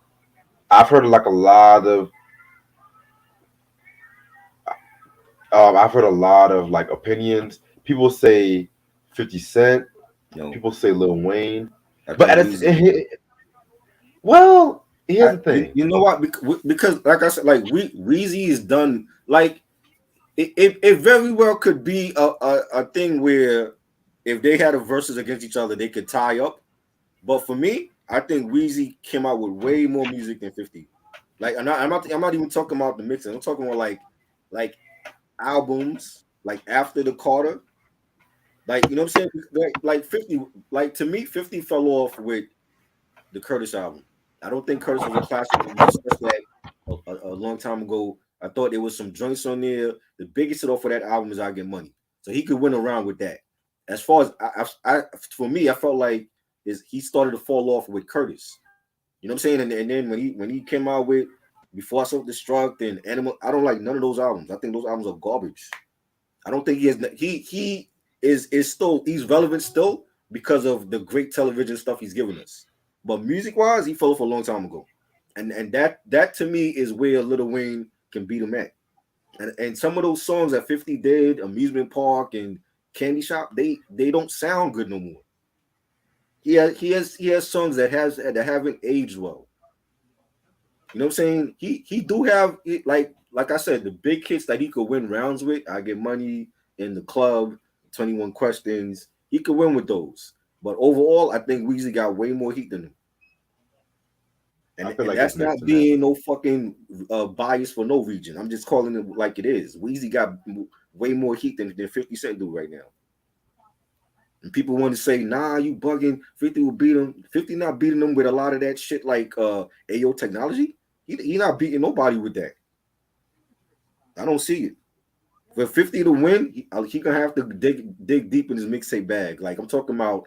I've heard like a lot of, I've heard a lot of like opinions. People say 50 Cent. No, People say Lil Wayne. I But think Weezy. well, here's the thing. You know what? Because like I said, like Weezy is done. Like it very well could be a thing where if they had a versus against each other, they could tie up. But for me, I think Weezy came out with way more music than 50. Like I'm not even talking about the mixing. I'm talking about like albums, like after the Carter. Like you know what I'm saying? Like 50, like to me, 50 fell off with the Curtis album. I don't think Curtis was a classic. We discussed that a long time ago. I thought there was some joints on there. The biggest hit off of that album is "I Get Money," so he could win around with that. As far as for me, I felt like he started to fall off with Curtis. You know what I'm saying? And then when he came out with Before I Self Destruct and Animal, I don't like none of those albums. I think those albums are garbage. I don't think he is still he's relevant still because of the great television stuff he's given us. But music wise, he fell off a long time ago, and that to me is where Little Wayne can beat him at. And some of those songs that 50 did, Amusement Park and Candy Shop, they don't sound good no more. He has songs that haven't aged well. You know what I'm saying? He do have like I said, the big hits that he could win rounds with. I Get Money in the Club, 21 Questions. He could win with those. But overall, I think Weezy got way more heat than him. I And feel and like it's that's neck not to neck. being no fucking bias for no region. I'm just calling it like it is. Weezy got way more heat than 50 Cent do right now. And people want to say, nah, you bugging. 50 will beat him. 50 not beating them with a lot of that shit like AO technology. He not beating nobody with that. I don't see it. For 50 to win, he gonna have to dig deep in his mixtape bag. Like I'm talking about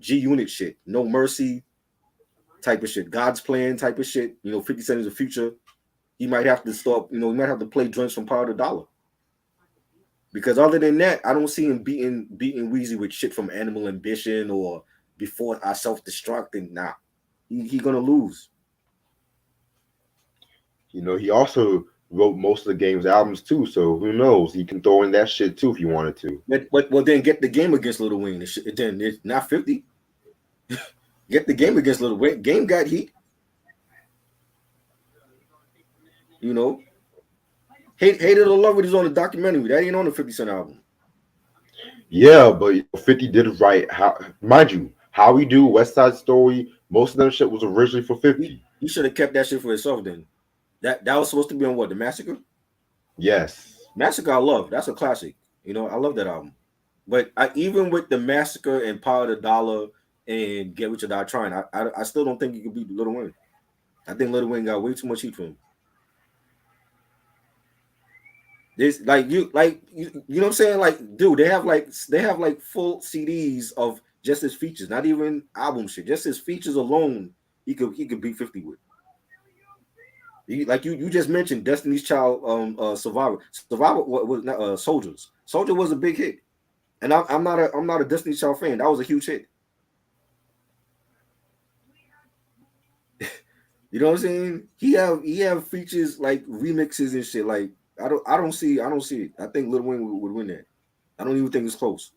G Unit shit. No Mercy. type of shit, God's plan type of shit. 50 Cent is the future. He might have to start. He might have to play joints from Power to Dollar. Because other than that, I don't see him beating Weezy with shit from Animal Ambition or Before I Self-Destruct. And nah, he gonna lose. He also wrote most of the Game's albums too, so who knows? He can throw in that shit too if he wanted to. But then get the Game against Lil Wayne. Then it's not 50. Get the Game against Lil Wayne. Game got heat. Hate it or love it is on the documentary. That ain't on the 50 Cent album. Yeah, but 50 did write. Mind you, How We Do, West Side Story, most of them shit was originally for 50. He should have kept that shit for himself then. That was supposed to be on what, The Massacre? Yes. Massacre I love. That's a classic. I love that album. But even with The Massacre and Power to Dollar and Get Rich or Die Trying, I still don't think he could beat Lil Wayne. I think Lil Wayne got way too much heat for him. This you know what I'm saying? Like, dude, they have like full CDs of just his features, not even album shit. Just his features alone, he could beat 50 with. Like you just mentioned Destiny's Child, Survivor was Soldiers. Soldier was a big hit, and I'm not a Destiny's Child fan. That was a huge hit. You know what I'm saying? He have features like remixes and shit. Like I don't see it. I think Lil Wayne would win that. I don't even think it's close.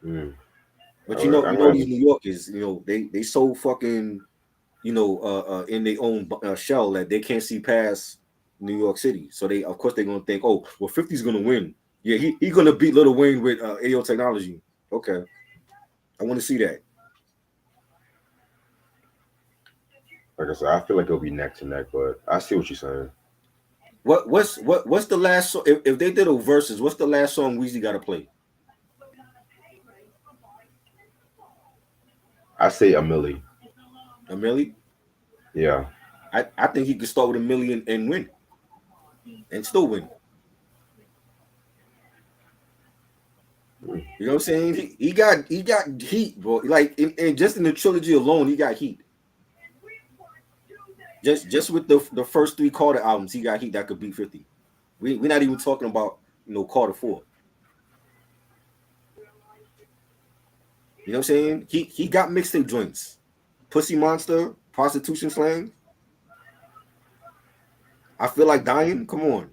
But these New Yorkers, they so fucking in their own shell that they can't see past New York City. So of course they're gonna think, oh, well, 50's gonna win. Yeah, he's gonna beat Lil Wayne with AO Technology. Okay, I want to see that. Like I said, I feel like it'll be neck to neck, but I see what you're saying. What's the last song? If they did a versus, what's the last song Weezy got to play? I say A Milli. A Milli? Yeah. I think he could start with A Milli and win, and still win. You know what I'm saying? He got heat, bro. Like just in the trilogy alone, he got heat. Just with the first 3 Carter albums, he got heat that could beat 50. We're not even talking about Carter 4. You know what I'm saying? He got mixtape joints. Pussy Monster, Prostitution Slang. I Feel Like Dying. Come on.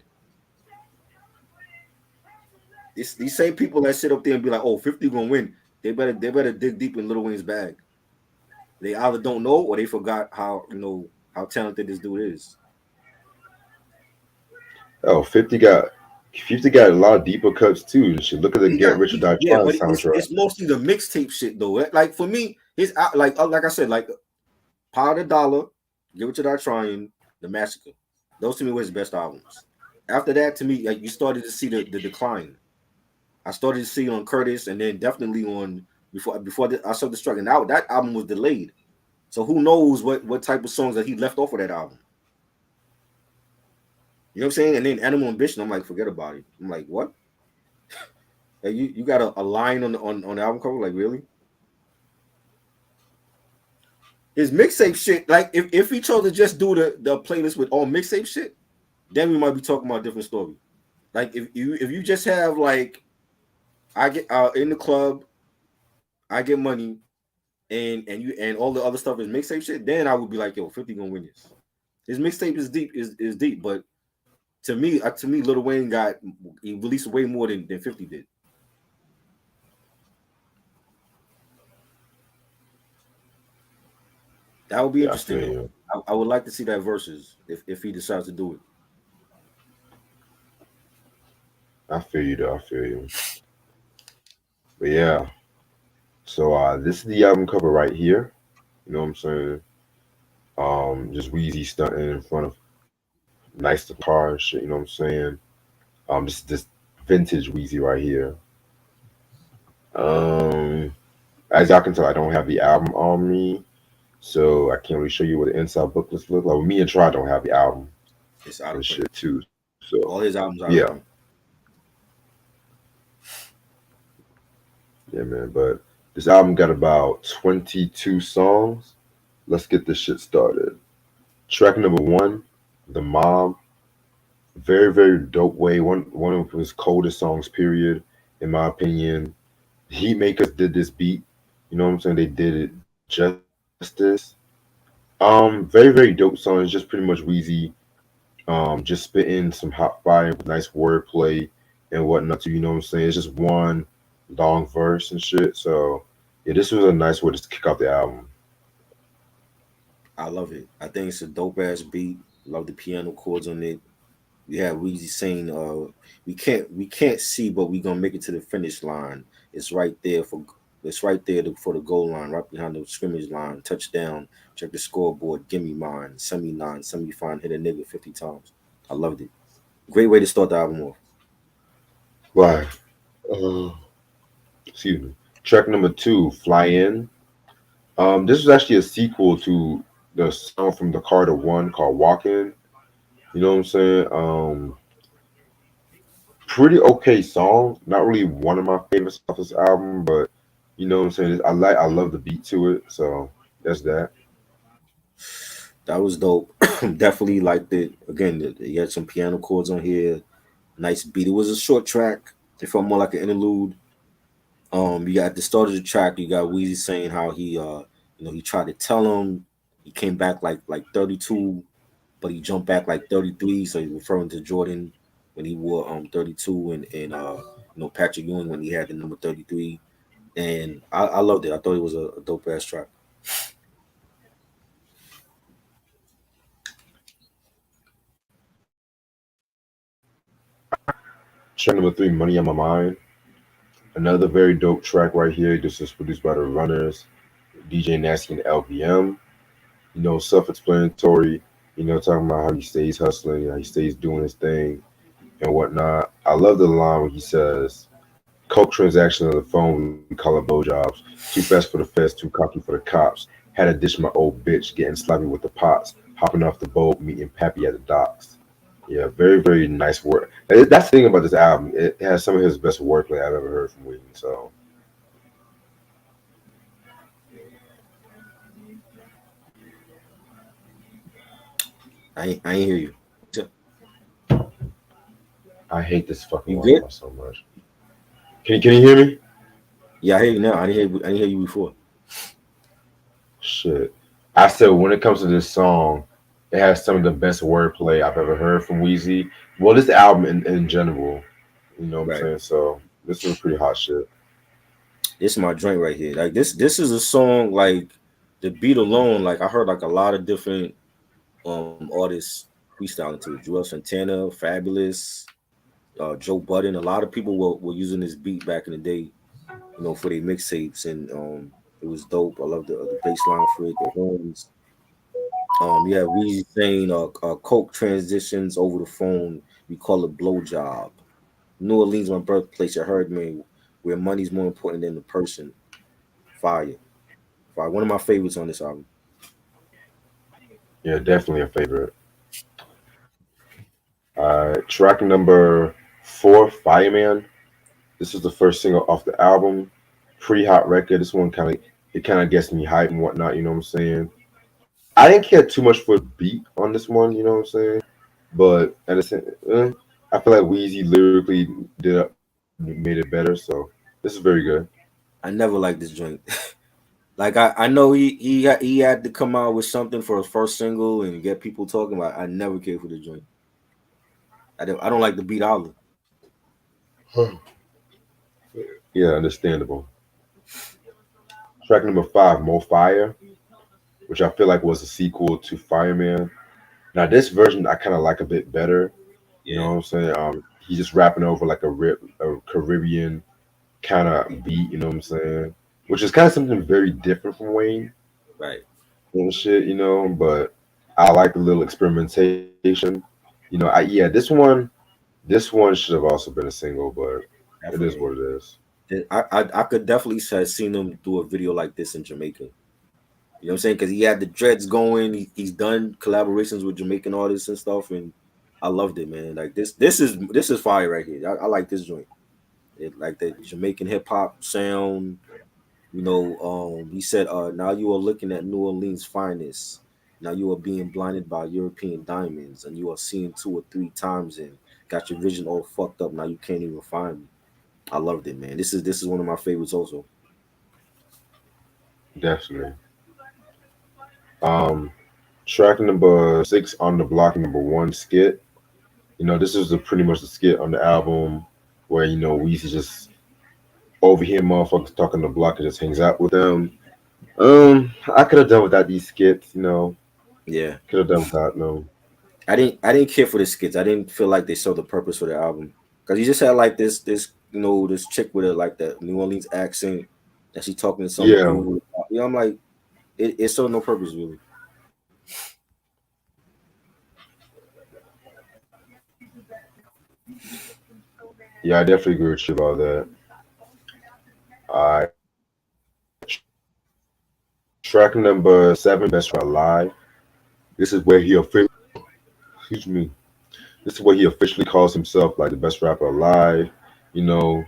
These same people that sit up there and be like, oh, 50 gonna win. They better dig deep in Lil Wayne's bag. They either don't know or they forgot how talented this dude is. Oh, 50 got a lot of deeper cuts too. You should look at the Get Rich or Die Trying soundtrack. It's mostly the mixtape shit though. Like for me, his like I said, like Power to Dollar, Get Rich or Die Trying, The Massacre. Those to me were his best albums. After that, to me, like you started to see the decline. I started to see on Curtis, and then definitely on before I Self-Destruct. And that album was delayed. So who knows what type of songs that he left off of that album? You know what I'm saying? And then Animal Ambition, I'm like, forget about it. I'm like, what? you got a line on the album cover? Like, really? His mixtape shit, like if he chose to just do the playlist with all mixtape shit, then we might be talking about a different story. Like if you just have like, I get in the club, I get money, and all the other stuff is mixtape shit, then I would be like, yo, 50 gonna win this. His mixtape is deep, but to me, Lil Wayne he released way more than 50 did. That would be interesting. I would like to see that versus if he decides to do it. I feel you though. I feel you. But yeah. So this is the album cover right here. You know what I'm saying? Just Weezy stunting in front of nice car and shit, you know what I'm saying? This vintage Weezy right here. As y'all can tell, I don't have the album on me, so I can't really show you what the inside booklets look like. Me and Try don't have the album. It's out of shit too. So all his albums are yeah, man. But This album got about 22 songs. Let's get this shit started. Track number one, The Mob. Very, very dope way. One of his coldest songs, period, in my opinion. Heatmakers did this beat. You know what I'm saying? They did it justice. Very, very dope song. It's just pretty much Wheezy just spitting some hot fire with nice wordplay and whatnot too, you know what I'm saying? It's just one long verse and shit. So yeah, this was a nice way to kick off the album. I love it. I think it's a dope ass beat. Love the piano chords on it. We have Weezy saying, we can't see, but we gonna make it to the finish line. It's right there for it's right there for the goal line, right behind the scrimmage line. Touchdown. Check the scoreboard. Give me mine. Semi nine. Semi fine. Hit a nigga 50 times. I loved it. Great way to start the album off. Right. Uh, excuse me. Track number two, Fly In. This was actually a sequel to the song from the Carter One called Walkin'. You know what I'm saying? Pretty okay song. Not really one of my favorites off this album, but you know what I'm saying? I love the beat to it, so that's that. That was dope. Definitely liked it. Again, you had some piano chords on here. Nice beat. It was a short track. It felt more like an interlude. You got at the start of the track, you got Weezy saying how he tried to tell him he came back like 32, but he jumped back like 33. So he's referring to Jordan when he wore 32 and Patrick Ewing when he had the number 33. And I loved it. I thought it was a dope ass track. Track number three, Money on My Mind. Another very dope track right here. This is produced by the Runners, DJ Nasty and LVM. Self-explanatory. Talking about how he stays hustling, how he stays doing his thing and whatnot. I love the line where he says, "Coke transaction on the phone, we call it blowjobs. Too fast for the feds, too cocky for the cops. Had to dish my old bitch, getting sloppy with the pots. Hopping off the boat, meeting Pappy at the docks." Yeah, very, very nice work. That's the thing about this album. It has some of his best wordplay I've ever heard from Wheaton. So I ain't hear you. I hate this fucking You good? Wi-Fi so much. Can you hear me? Yeah, I hear you now. I didn't hear you before. Shit. I said when it comes to this song, it has some of the best wordplay I've ever heard from Wheezy. Well, this album in general, you know what I'm Right. saying? So this was pretty hot shit. This is my joint right here. Like this is a song like the beat alone. Like I heard like a lot of different artists freestyling to it. Joel Santana, Fabulous, Joe Budden. A lot of people were using this beat back in the day, for their mixtapes, and it was dope. I love the bass line for it, the horns. Yeah, Weezy saying coke transitions over the phone. We call it blowjob. New Orleans, my birthplace. You heard me. Where money's more important than the person. Fire, fire. One of my favorites on this album. Yeah, definitely a favorite. Track number four, Fireman. This is the first single off the album. Pretty hot record. This one kind of gets me hyped and whatnot. You know what I'm saying? I didn't care too much for the beat on this one. You know what I'm saying? But at the same, I feel like Wheezy lyrically made it better. So this is very good. I never liked this joint. Like I know he had to come out with something for his first single and get people talking about it. I never cared for the joint. I don't like the beat either. Yeah, understandable. Track number five, Mo Fire, which I feel like was a sequel to Fireman. Now this version I kind of like a bit better. You know Yeah, what I'm saying? He's just rapping over like a Caribbean kind of beat. You know what I'm saying? Which is kind of something very different from Wayne right. and shit. But I like a little experimentation. Yeah, this one should have also been a single, but it is Definitely. what it is. I could definitely have seen him do a video like this in Jamaica. You know what I'm saying? Because he had the dreads going. He's done collaborations with Jamaican artists and stuff, and I loved it, man. Like this is fire right here. I like this joint. Like the Jamaican hip hop sound. He said, now you are looking at New Orleans' finest. Now you are being blinded by European diamonds, and you are seeing 2 or 3 times and got your vision all fucked up. Now you can't even find me. I loved it, man. This is one of my favorites also. Definitely. Um, Track number 6 on the block, number one skit. This is pretty much the skit on the album where Weezy just overhear motherfuckers talking the block and just hangs out with them. I could have done without these skits. Yeah, Could have done without no. I didn't care for the skits. I didn't feel like they served the purpose for the album because you just had like this chick with a like the New Orleans accent that she talking to some Yeah, dude. I'm like it served no purpose really. yeah, I definitely agree with you about that. Alright, track number 7, Best Rap Live. This is where he officially, excuse me, this is where he officially calls himself like the best rapper alive. You know,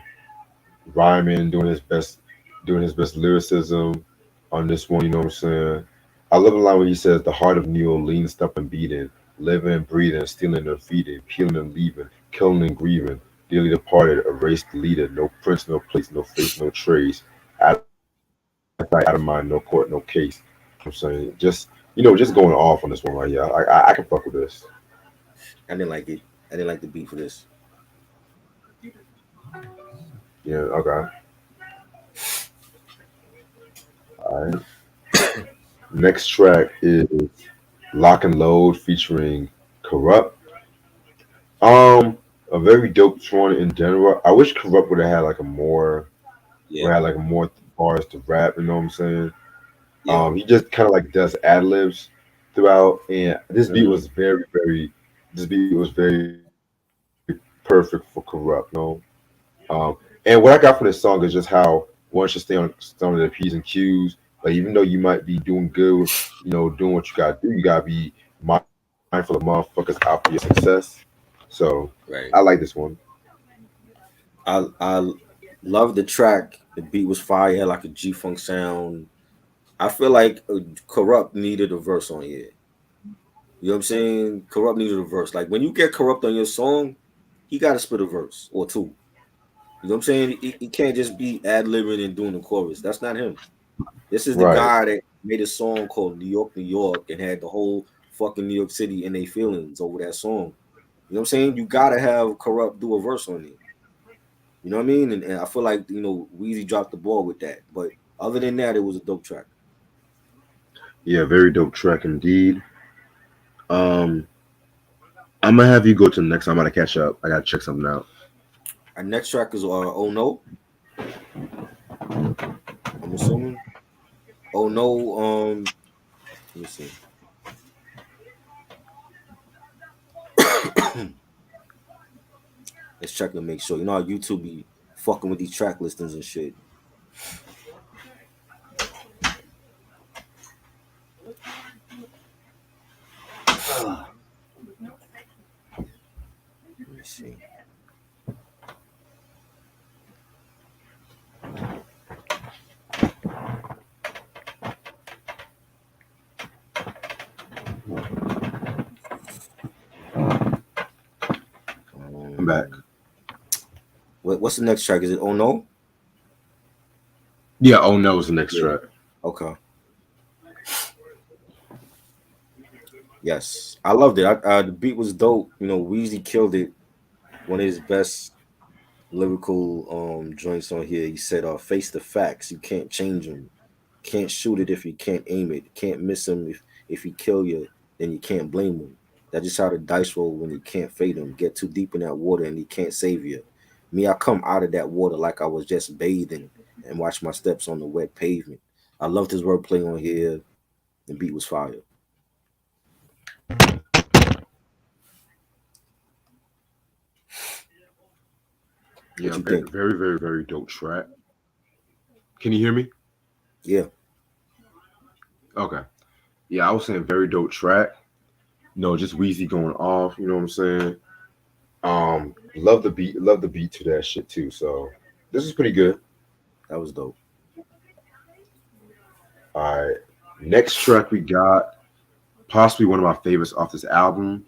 rhyming, doing his best lyricism on this one. You know what I'm saying? I love the line where he says, "The heart of New Orleans, stop and beating, living and breathing, stealing and feeding, peeling and leaving, killing and grieving, dearly departed, erased, deleted, no prints, no place, no face, no trace, out of sight, out of mind, no court, no case." I'm saying, just going off on this one right here. I can fuck with this. I didn't like it. I didn't like the beat for this. Yeah, okay. All right. Next track is Lock and Load featuring Corrupt. Um, a very dope one in general. I wish Corrupt would Yeah. have like more bars to rap. You know what I'm saying? Yeah. He just kind of like does ad libs throughout, and Hmm. this beat was very perfect for Corrupt. And what I got from this song is just how one should stay on some of the P's and Q's. Like even though you might be doing good, doing what you gotta do, you gotta be mindful of motherfuckers out for your success. So I Right. like this one. I love the track. The beat was fire. It had like a G Funk sound. I feel like Corrupt needed a verse on here. You know what I'm saying? Corrupt needed a verse. Like when you get Corrupt on your song, he got to spit a verse or two. You know what I'm saying? He can't just be ad libbing and doing the chorus. That's not him. This is the Right. guy that made a song called New York, New York, and had the whole fucking New York City in their feelings over that song. You know what I'm saying? You gotta have Corrupt do a verse on it. You know what I mean? And I feel like Weezy dropped the ball with that. But other than that, it was a dope track. Yeah, very dope track indeed. Um, I'm gonna have you go to the next. I'm gonna catch up. I gotta check something out. Our next track is Oh No. I'm assuming. Oh No. Let me see. Let's check and make sure. You know how YouTube be fucking with these track listings and shit. Let me see. I'm back. Um, what's the next track? Is it Oh No? Yeah. Oh no, is the next Yeah. track. Okay. Yes, I loved it. The beat was dope. Weezy killed it. One of his best lyrical joints on here. He said, face the facts. You can't change them. Can't shoot it if you can't aim it. Can't miss him if he kill you, then you can't blame him. That's just how the dice roll when you can't fade him. Get too deep in that water and he can't save you. Me, I come out of that water like I was just bathing and watch my steps on the wet pavement. I loved his wordplay on here. The beat was fire. Yeah, What you think? very, very, very dope track. Can you hear me? Yeah, Okay. Yeah, I was saying very dope track. Just Weezy going off. You know what I'm saying? Love the beat to that shit too. So this is pretty good. that was dope. All right. Next track we got possibly one of my favorites off this album.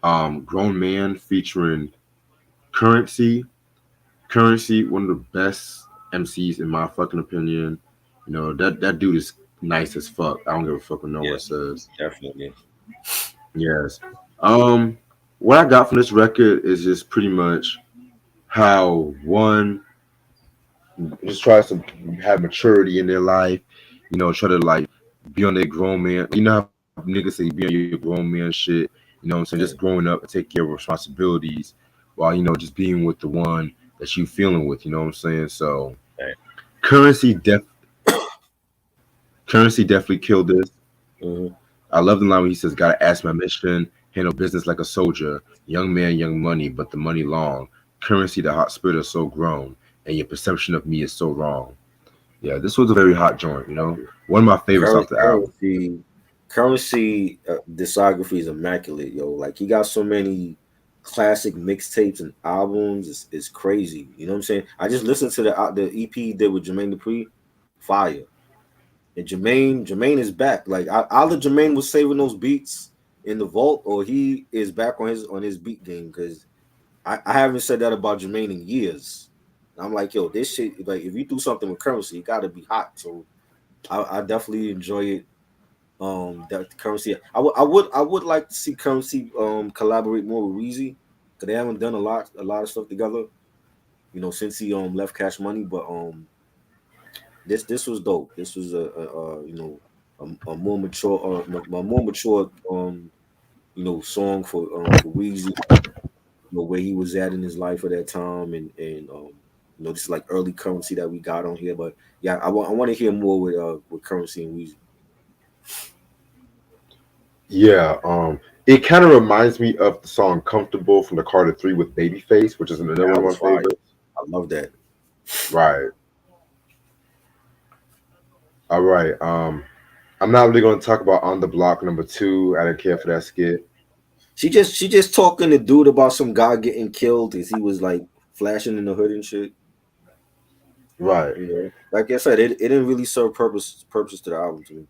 Grown Man featuring Currency. Currency, one of the best MCs in my fucking opinion. You know, that dude is nice as fuck. I don't give a fuck what no Yeah, one says. definitely. Yes. Um, what I got from this record is just pretty much how one just tries to have maturity in their life, you know, try to like be on their grown man. You know how niggas say be on your grown man shit, you know what I'm saying? Just Yeah, growing up and take care of responsibilities while, you know, just being with the one that you feeling with, you know what I'm saying? So right. currency def currency definitely killed this. Hmm. I love the line when he says, "Gotta ask my mission, handle business like a soldier, young man, young money, but the money long. Currency, the hot spirit is so grown, and your perception of me is so wrong." Yeah, this was a very hot joint. You know, one of my favorites off the album. Currency, currency discography is immaculate, yo. Like he got so many classic mixtapes and albums. It's crazy. You know what I'm saying? I just listened to the EP he did with Jermaine Dupri, fire. And Jermaine is back. Like either Jermaine was saving those beats in the vault, or he is back on his beat game. Because I haven't said that about Jermaine in years. And I'm like, yo, this shit. Like, if you do something with currency, it got to be hot. So I definitely enjoy it. That currency. I would like to see currency collaborate more with Weezy, because they haven't done a lot of stuff together. You know, since he left Cash Money, but this was dope. This was you know, a more mature a more mature you know, song for Weezy. You know, where he was at in his life at that time, and you know, this is like early currency that we got on here. But yeah, I want to hear more with currency and Weezy. Yeah, it kind of reminds me of the song "Comfortable" from the Carter Three with Babyface, which is another one That of was my fire. favorites. I love that. Right. All right. I'm not really going to talk about "On the Block" number two. I didn't care for that skit. She just talking to dude about some guy getting killed as he was like flashing in the hood and shit. Right. You know, like I said, it didn't really serve purpose to the album to me.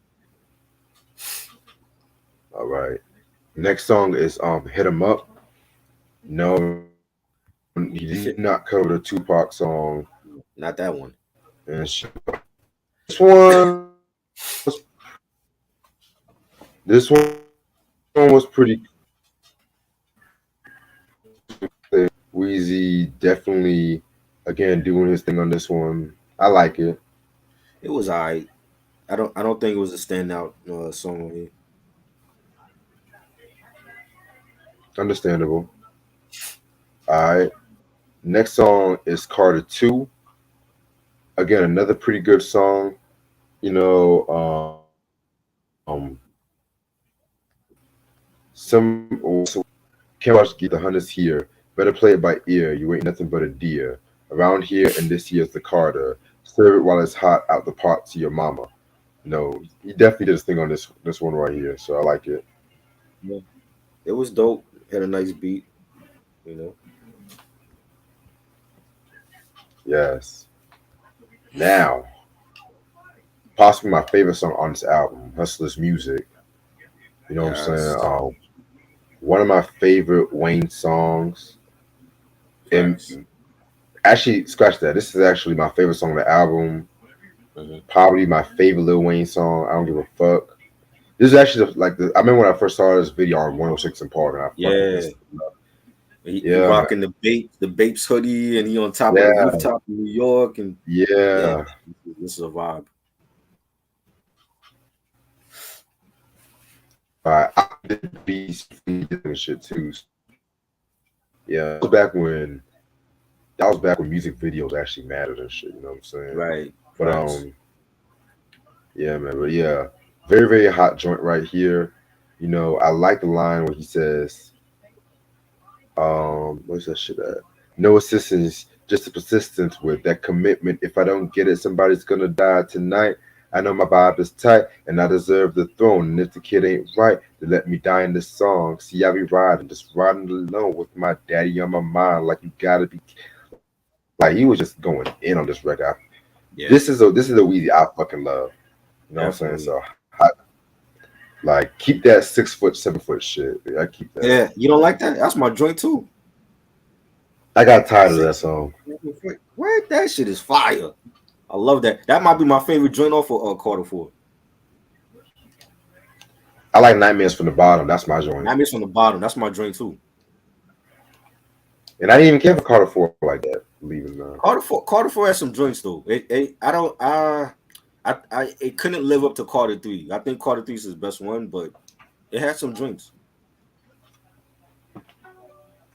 All right. Next song is "Hit 'Em Up." No, he did not cover the Tupac song. Not that one. And this one was this one was pretty Wheezy definitely again doing his thing on this one. I like it. It was alright. I don't think it was a standout song on here. Understandable. All right. Next song is Carter 2. Again, another pretty good song. You know, some also can't watch get the hunters here. Better play it by ear. You ain't nothing but a deer. Around here and this here's the Carter. Serve it while it's hot out the pot to your mama. No, he definitely did his thing on this one right here. So I like it. Yeah. It was dope. Had a nice beat. You know. Yes. Now, possibly my favorite song on this album, Hustler's Music. You know what I'm saying? Yes. One of my favorite Wayne songs. And Facts. actually, scratch that. This is actually my favorite song on the album. Hmm. Probably my favorite Lil Wayne song. I don't give a fuck. This is actually like I remember when I first saw this video on 106 and Park, and I fucking Yeah. missed it. He Yeah, man. rocking the Bapes hoodie, and he on top of the Yeah, rooftop in New York, and yeah, yeah. this is a vibe. I did beats and shit too. Yeah, that was back when music videos actually mattered and shit. You know what I'm saying? Right. But Facts. yeah, man. But yeah, very very hot joint right here. You know, I like the line where he says, where's that shit at? No assistance, just a persistence with that commitment. If I don't get it, somebody's gonna die tonight. I know my vibe is tight, and I deserve the throne. And if the kid ain't right, then let me die in this song. See, I be riding, just riding alone with my daddy on my mind. Like you gotta be, like he was just going in on this record. Yeah. This is a Weezy I fucking love. You know what I'm saying? Definitely. So like keep that 6 foot, 7 foot shit. I keep that. Yeah, you don't like that? That's my joint too. I got tired of that 6 song. What? That shit is fire. I love that. That might be my favorite joint off of Carter Four. I like Nightmares from the Bottom. That's my joint. Nightmares from the Bottom. That's my joint too. And I didn't even care for Carter 4 like that. Leaving Carter Four has some joints though. I don't. It couldn't live up to Carter Three. I think Carter Three is his best one, but it had some joints.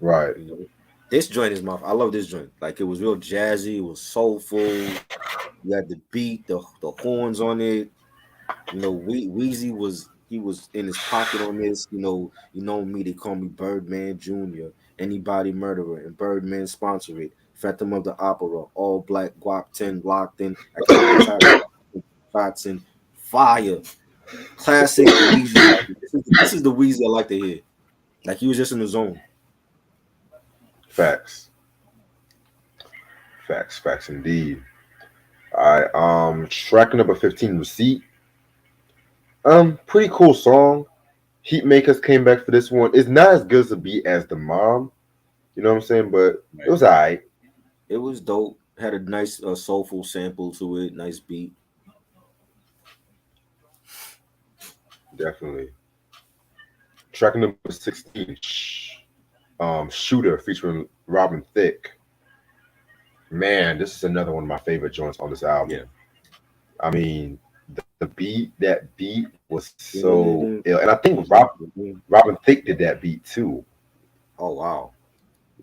right. You know, this joint is my. I love this joint. Like it was real jazzy. It was soulful. You had the beat, the horns on it. You know, Weezy was he was in his pocket on this. You know me. They call me Birdman Junior. Anybody murderer and Birdman sponsor it. Phantom of the Opera, all black guap 10 locked in. I came with shots and fire. Classic Weezy. This is the Weezy I like to hear. Like he was just in the zone. Facts. Facts indeed. All right. Track number 15, Receipt. Pretty cool song. Heat Makers came back for this one. It's not as good as a beat as the Mom. You know what I'm saying? But it was alright. It was dope. Had a nice soulful sample to it. Nice beat. Definitely. Track number 16, Shooter featuring Robin Thicke. Man, this is another one of my favorite joints on this album. Yeah. I mean, that beat was so ill. And I think Robin Thicke did that beat too. Oh wow.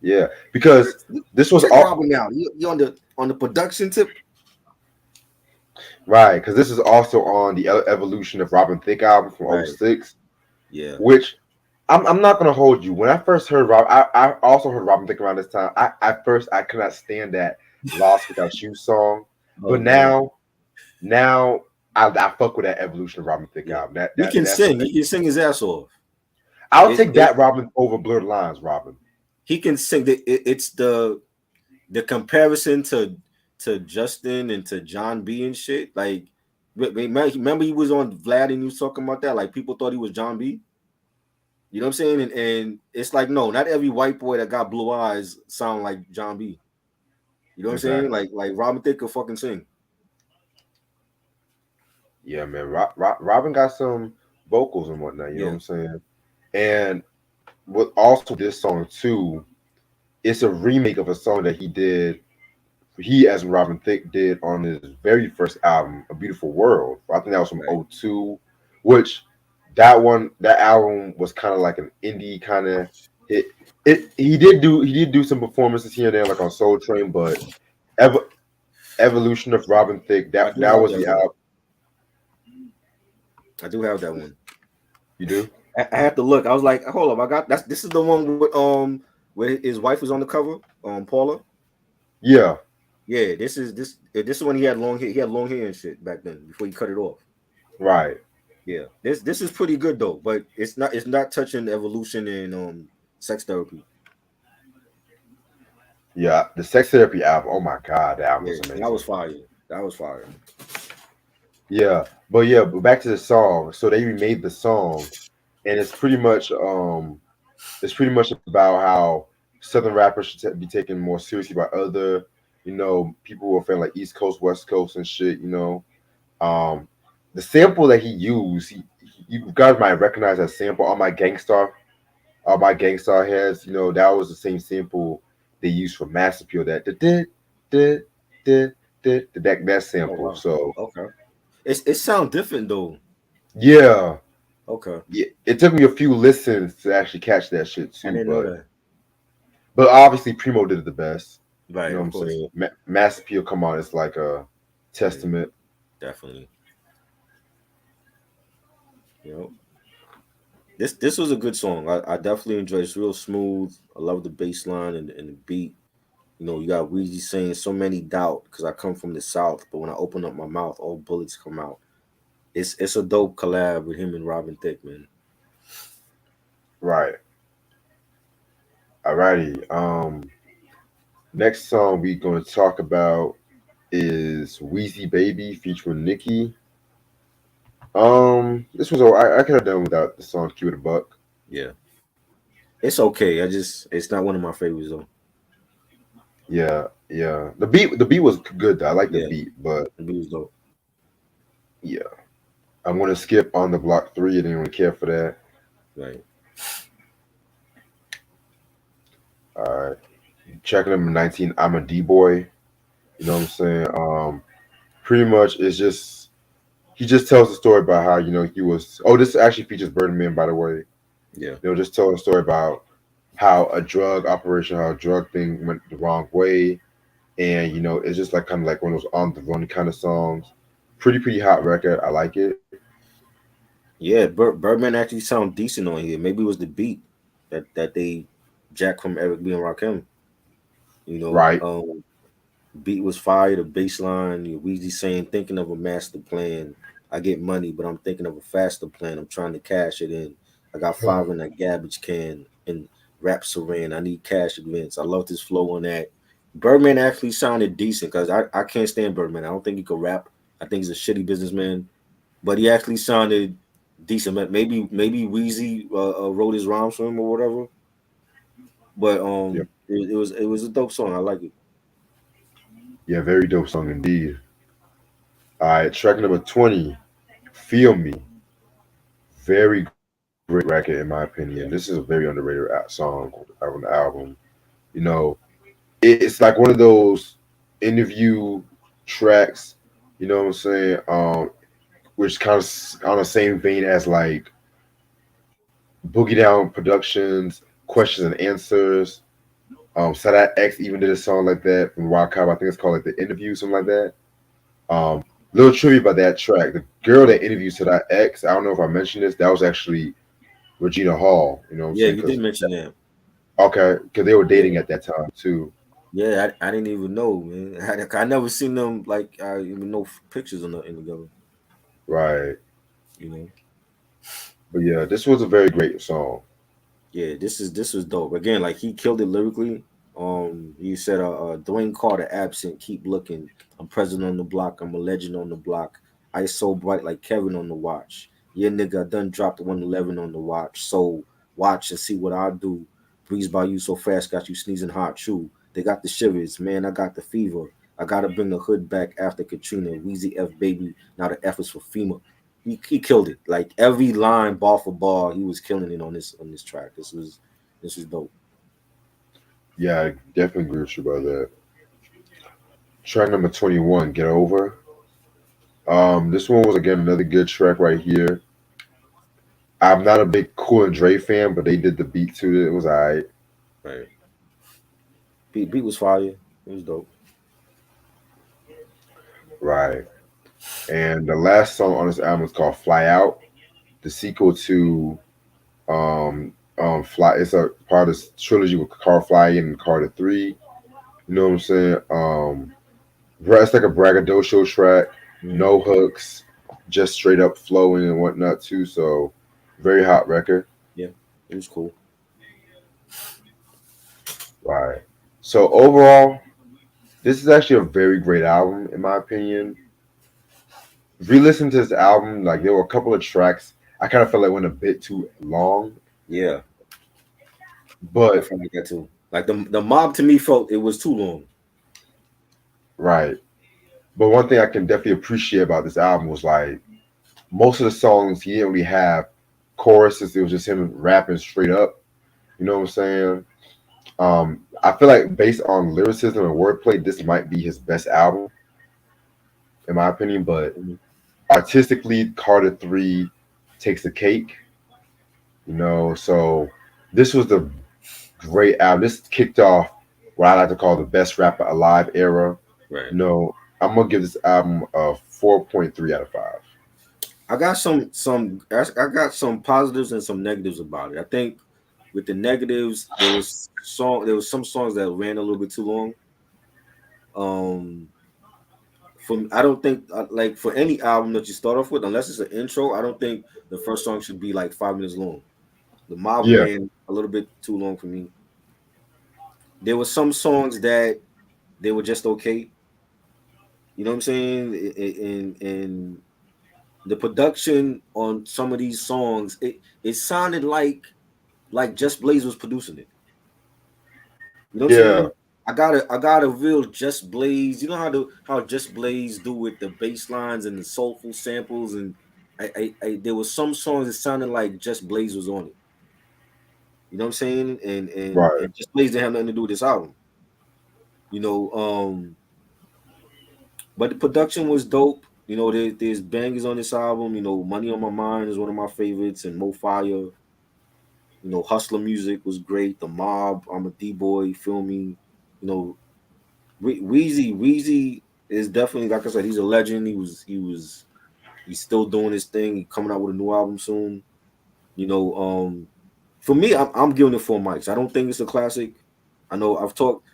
Yeah, because this was Check all Robin out. You on the production tip? right, because this is also on the Evolution of Robin Thicke album from Right. 06. Yeah. Which I'm not gonna hold you. When I first heard I also heard Robin Thicke around this time. I could not stand that Lost Without You song. But now I fuck with that Evolution of Robin Thicke album. He can sing. He can sing his ass off. I'll take that Robin over Blurred Lines, Robin. He can sing. It's the comparison to Justin and to John B and shit. Like, remember he was on Vlad and he was talking about that. Like people thought he was John B. You know what I'm saying? And it's like, no, not every white boy that got blue eyes sound like John B. You know what I'm saying? Like Robin Thicke could fucking sing. Yeah, man. Robin got some vocals and whatnot. You know what I'm saying? And with also this song too, it's a remake of a song that he did. He, as Robin Thicke, did on his very first album, A Beautiful World. I think that was from 02, which that album was kind of like an indie kind of hit. He did do some performances here and there, like on Soul Train, but Evolution of Robin Thicke, that was the album. I do have that one. You do? I have to look. I was like, hold up, this is the one with where his wife was on the cover, Paula. Yeah. Yeah, this is when he had long hair. He had long hair and shit back then before he cut it off. Right. Yeah. This is pretty good though, but it's not touching Evolution and Sex Therapy. Yeah, the Sex Therapy album. Oh my god, that album was amazing. That was fire. Yeah, but back to the song. So they remade the song, and it's pretty much about how Southern rappers should be taken more seriously by other, people who are feeling like East Coast, West Coast, and shit. The sample that he used, you guys might recognize that sample. All my Gangstar heads, that was the same sample they used for Mass Appeal. That sample. Oh, wow. So okay, it sounds different though. Yeah. Okay. Yeah, it took me a few listens to actually catch that shit too. I didn't know that. But obviously, Primo did it the best. Right. You know what I'm saying? Mass Appeal, come on, it's like a testament. Definitely. This was a good song. I definitely enjoyed it. It's real smooth. I love the bass line and the beat. You got Weezy saying so many doubt because I come from the South, but when I open up my mouth, all bullets come out. It's a dope collab with him and Robin Thicke, man. Right. Alrighty. Next song we're going to talk about is Weezy Baby featuring Nicki. This was I could have done without the song "Keep It a Buck." Yeah, it's okay. It's not one of my favorites though. Yeah, yeah. The beat was good though. I like the Yeah, beat, but the beat was dope. yeah, I'm gonna skip on the Block 3. I didn't really care for that. Right. All right, track number 19. I'm a D boy. You know what I'm saying? Pretty much it's just he just tells the story about how he was. Oh, this actually features Birdman, by the way. Yeah. They'll just tell a story about how a drug operation, how a drug thing went the wrong way, and it's just like kind of like one of those on the run kind of songs. Pretty hot record. I like it. Yeah, Birdman actually sound decent on here. Maybe it was the beat that they jacked from Eric B and Rakim. You know, Right. beat was fire. The bass line, Weezy saying, "Thinking of a master plan. I get money, but I'm thinking of a faster plan. I'm trying to cash it in. I got five in that garbage can and rap Saran. I need cash advance." I love this flow on that. Birdman actually sounded decent because I can't stand Birdman. I don't think he could rap. I think he's a shitty businessman, but he actually sounded decent. Maybe Weezy wrote his rhymes for him or whatever. But Yeah. it was a dope song. I like it. Yeah. Very dope song indeed. All right. Track number 20. Feel Me. Very great record in my opinion. This is a very underrated song on the album. You know, it's like one of those interview tracks. You know what I'm saying? Which kind of on the same vein as like Boogie Down Productions, Questions and Answers. Sadat X even did a song like that from Wild Cobb. I think it's called like The Interview, something like that. Little trivia about that track. The girl that interviewed Sadat X, I don't know if I mentioned this, that was actually Regina Hall. You know what I'm Yeah, saying? you did mention that. Okay, because they were dating Yeah. at that time too. Yeah, I didn't even know, man. I never seen them like I even know pictures in together. Right. You know. But yeah, this was a very great song. Yeah, this was dope. Again, like he killed it lyrically. He said, Dwayne Carter absent, keep looking. I'm president on the block. I'm a legend on the block. I so bright like Kevin on the watch. Yeah, nigga, I done dropped 111 on the watch. So watch and see what I do. Breeze by you so fast, got you sneezing hard. True. They got the shivers, man. I got the fever. I gotta bring the hood back after Katrina. Wheezy F baby. Now the F is for FEMA. He killed it. Like every line, bar for bar, he was killing it on this track. This was dope. Yeah, I definitely agree with you about that. Track number 21, Get Over. This one was again another good track right here. I'm not a big Cool and Dre fan, but they did the beat to it. It was alright. Right. Beat was fire. It was dope. Right. And the last song on this album is called Fly Out, the sequel to Fly. It's a part of this trilogy with Car Fly and Carter 3. You know what I'm saying? It's like a braggadocio track, Mhm. no hooks, just straight up flowing and whatnot too. So very hot record. Yeah, it was cool. Right. So overall, this is actually a very great album in my opinion. Re-listen to this album, like there were a couple of tracks I kind of felt like went a bit too long, Yeah, I but felt like that too. Like the mob to me felt it was too long. right. But one thing I can definitely appreciate about this album was like most of the songs he didn't really have choruses. It was just him rapping straight up. You know what I'm saying? I feel like based on lyricism and wordplay, this might be his best album, in my opinion. But Mhm. artistically, Carter 3 takes the cake. So this was the great album. This kicked off what I like to call the best rapper alive era. Right. I'm gonna give this album a 4.3 out of 5. I got I got some positives and some negatives about it. I think with the negatives, there was some songs that ran a little bit too long. Um, I don't think like for any album that you start off with, unless it's an intro, I don't think the first song should be like 5 minutes long. The mob Yeah, ran a little bit too long for me. There were some songs that they were just okay. You know what I'm saying? And the production on some of these songs, it sounded like Just Blaze was producing it. You know what I'm Yeah, saying? I got a real Just Blaze. You know how Just Blaze do with the bass lines and the soulful samples, and there was some songs that sounded like Just Blaze was on it. You know what I'm saying? right. And Just Blaze didn't have nothing to do with this album. You know, but the production was dope. You know, there's bangers on this album. You know, Money on My Mind is one of my favorites, and Mo Fire. You know, Hustler Music was great. The Mob, I'm a D Boy, feel me. You know, Weezy is definitely, like I said, he's a legend. He's still doing his thing. He coming out with a new album soon. You know, for me, I'm giving it 4 mics. I don't think it's a classic. I know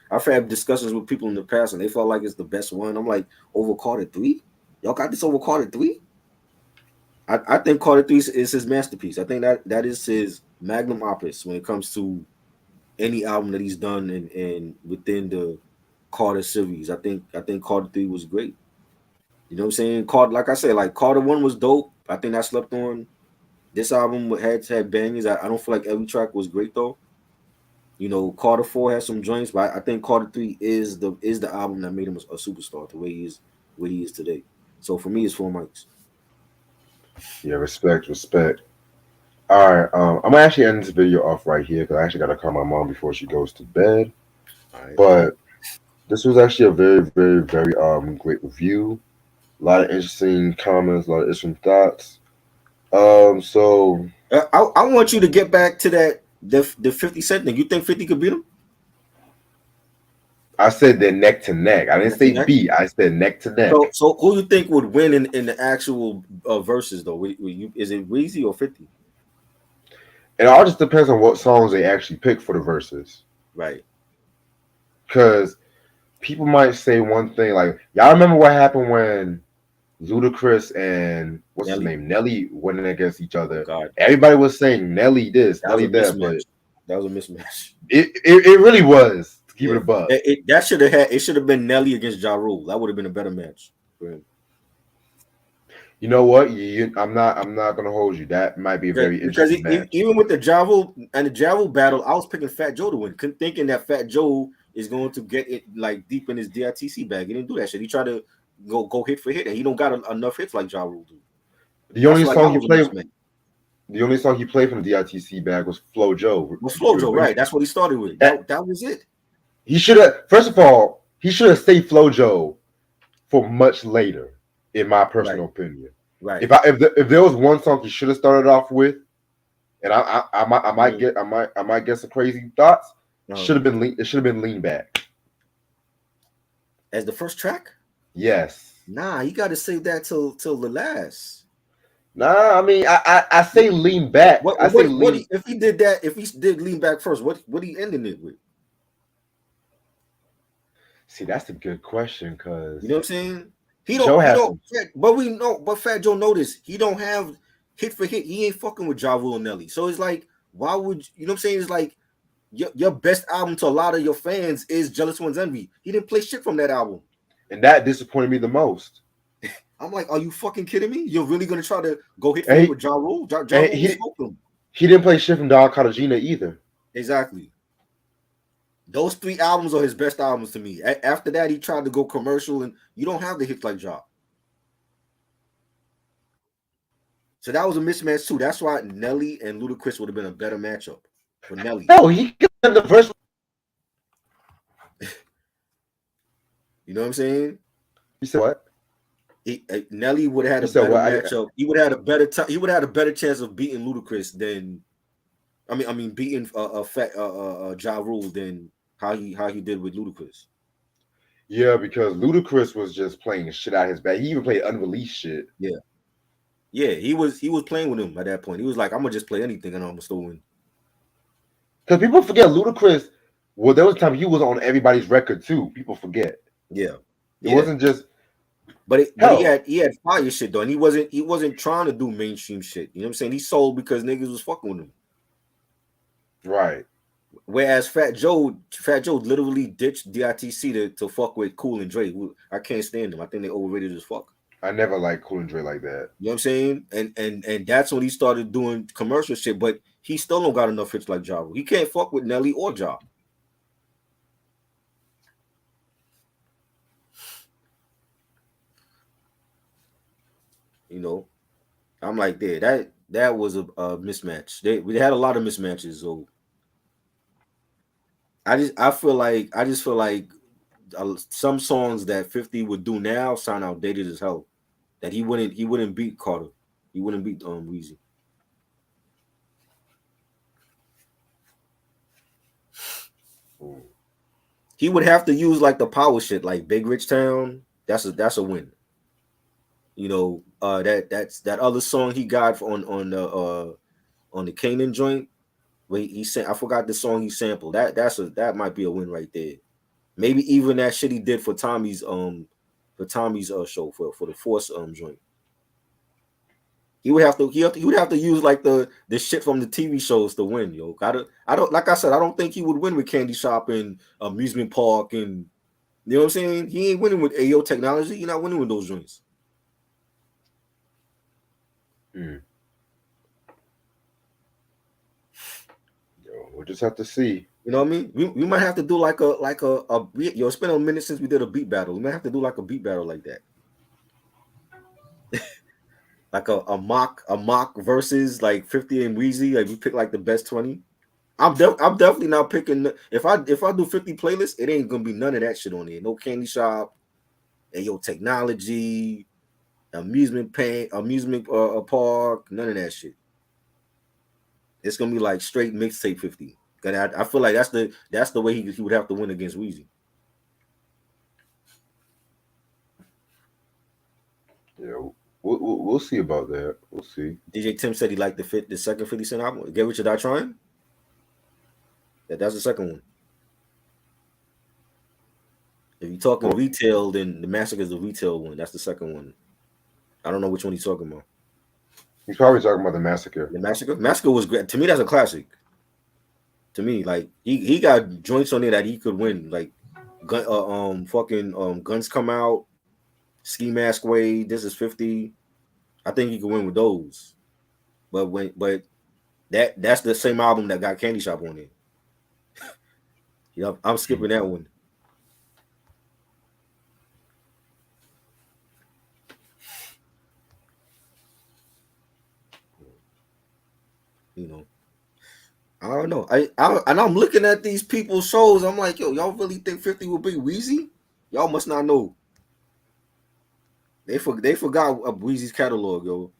I've had discussions with people in the past, and they felt like it's the best one. I'm like, over Carter 3? Y'all got this over Carter 3? I think Carter 3 is his masterpiece. I think that is his magnum opus when it comes to any album that he's done and within the Carter series. I think Carter 3 was great. You know what I'm saying? Carter, like I said, like Carter 1 was dope. I think I slept on. This album had bangers. I don't feel like every track was great though. You know, Carter 4 has some joints, but I think Carter 3 is the album that made him a superstar the way he is today. So for me, it's 4 mics. Yeah, respect. All right, I'm gonna actually end this video off right here because I actually gotta call my mom before she goes to bed. All right. But this was actually a very, very, very great review. A lot of interesting comments, a lot of interesting thoughts. So I want you to get back to the 50 Cent thing. You think 50 could beat him? I said they're neck to neck. I didn't Neck to say neck? beat. I said neck to neck. So who you think would win in the actual verses though? Is it Weezy or 50? It all just depends on what songs they actually pick for the verses. Right. Because people might say one thing like, y'all remember what happened when Ludacris and what's his Nelly. name, Nelly, went against each other. Oh, God. Everybody was saying Nelly this, That was Nelly a that, mismatch. but That was a mismatch. it really was. To keep Yeah. it a buck. That should have been Nelly against Ja Rule. That would have been a better match for him. You know what? I'm not gonna hold you. That might be a very Because interesting match. even with the Ja Rule and the Ja Rule battle, I was picking Fat Joe to win, thinking that Fat Joe is going to get it like deep in his DITC bag. He didn't do that shit. He tried to go hit for hit, and he don't got enough hits like Ja Rule do. The I only feel like that song he was a played, mismatch. the only song he played from the DITC bag was Flo Joe. Was Flojo, right? That's what he started with. That was it. He should have. First of all, he should have saved Flojo for much later, in my personal opinion. Right. If there was one song he should have started off with, and I might get some crazy thoughts. Should have been it should have been Lean Back as the first track. Yes. Nah, you got to save that till the last. Nah, I mean I say Lean Back. If he did that? If he did Lean Back first, what he ending it with? See, that's a good question because you know what I'm saying. He don't. But we know. But Fat Joe noticed he don't have hit for hit. He ain't fucking with Ja Rule and Nelly. So it's like, why would you know what I'm saying? It's like your best album to a lot of your fans is Jealous One's Envy. He didn't play shit from that album, and that disappointed me the most. I'm like, are you fucking kidding me? You're really gonna try to go hit for hit with Ja Rule? Ja Rule smoked him. He didn't play shit from Don Cartagena either. Exactly. Those 3 albums are his best albums to me. After that, he tried to go commercial, and you don't have the hits like Ja. So that was a mismatch too. That's why Nelly and Ludacris would have been a better matchup for Nelly. No, he got the first. You know what I'm saying? You said what? Nelly would have had a better matchup. He would have had a better time. He would have had a better chance of beating Ludacris than, I mean, beating Ja Rule than how he did with Ludacris. Yeah, because Ludacris was just playing shit out of his bag. He even played unreleased shit. Yeah, he was playing with him at that point. He was like, I'm gonna just play anything and I'm gonna still win. Because people forget Ludacris. Well, there was a time he was on everybody's record too. People forget. Yeah, it wasn't just. But he had fire shit though, and he wasn't trying to do mainstream shit. You know what I'm saying? He sold because niggas was fucking with him. Right. Whereas Fat Joe literally ditched DITC to fuck with Cool and Dre. I can't stand them. I think they overrated as fuck. I never liked Cool and Dre like that. You know what I'm saying? And that's when he started doing commercial shit. But he still don't got enough hits like Ja Rule. He can't fuck with Nelly or Ja. You know, I'm like, there. That was a mismatch. We had a lot of mismatches. So I just feel like some songs that 50 would do now sound outdated as hell. That he wouldn't beat Carter. He wouldn't beat Weezy. He would have to use like the power shit, like Big Rich Town. That's a win. You know, that's that other song he got on the Kanan joint. Where he said, I forgot the song he sampled. That might be a win right there. Maybe even that shit he did for Tommy's show for the Force joint. He would have to use like the shit from the TV shows to win, yo. I don't like I said, I don't think he would win with Candy Shop and Amusement Park and you know what I'm saying? He ain't winning with AO Technology. You're not winning with those joints. Yo, we'll just have to see. You know what I mean? We might have to do like a yo. It's been a minute since we did a beat battle. We might have to do like a beat battle like that. Like a mock versus like 50 and Weezy. Like we pick like the best 20. I'm definitely not picking. If I do 50 playlists, it ain't gonna be none of that shit on there. No Candy Shop, AO Technology, amusement park, none of that shit. It's gonna be like straight mixtape 50. I feel like that's the way he would have to win against Weezy. Yeah, we'll see about that. We'll see. DJ Tim said he liked the second 50 Cent album. Get Rich or Die Trying. That's the second one. If you're talking retail, then the Massacre is the retail one. That's the second one. I don't know which one he's talking about. He's probably talking about the Massacre. The Massacre was great. To me, that's a classic. To me, like he got joints on there that he could win. Like Guns Come Out, Ski Mask Way, This Is 50. I think he could win with those. But that's the same album that got Candy Shop on it. Yep, I'm skipping that one. You know, I don't know. I'm looking at these people's shows. I'm like, yo, y'all really think 50 will be Weezy? Y'all must not know. They forgot Weezy's catalog, yo.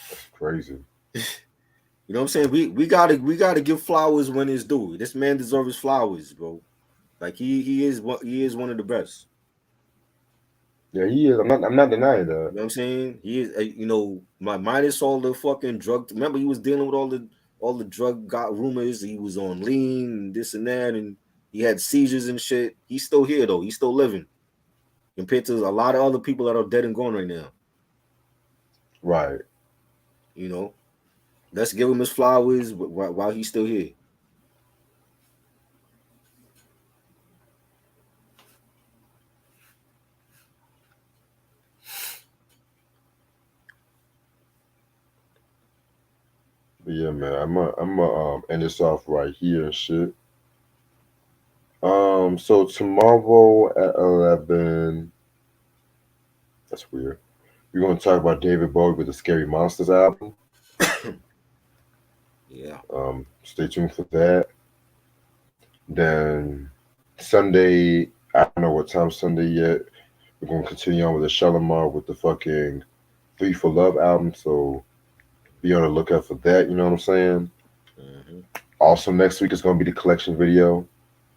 That's crazy. You know what I'm saying? We gotta give flowers when it's due. This man deserves his flowers, bro. Like he is one of the best. Yeah, he is. I'm not denying that. You know what I'm saying? He is. You know, minus all the fucking drug. Remember, he was dealing with all the drug got rumors. He was on lean and this and that, and he had seizures and shit. He's still here though. He's still living compared to a lot of other people that are dead and gone right now. Right. You know, let's give him his flowers while he's still here. But yeah, man, I'm end this off right here and shit. So tomorrow at 11. That's weird. We're gonna talk about David Bowie with the Scary Monsters album. Yeah. Stay tuned for that. Then Sunday, I don't know what time Sunday yet. We're gonna continue on with the Shalimar with the fucking 3 for Love album. So be on the lookout for that. You know what I'm saying? Mm-hmm. Also next week is gonna be the collection video,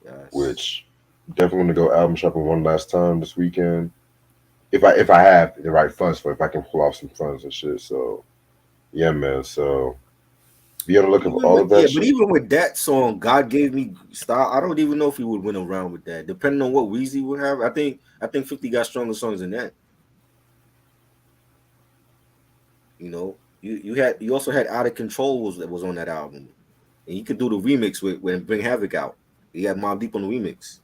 Yes. which definitely gonna go album shopping one last time this weekend. If I have the right funds for it, if I can pull off some funds and shit. So yeah, man. So be on the lookout for all of that. Yeah, shit. but even with that song, God Gave Me Style, I don't even know if he would win around with that. Depending on what Weezy would have, I think 50 got stronger songs than that. You know, you also had Out of Control that was on that album, and you could do the remix with Bring Havoc out. He had Mobb Deep on the remix.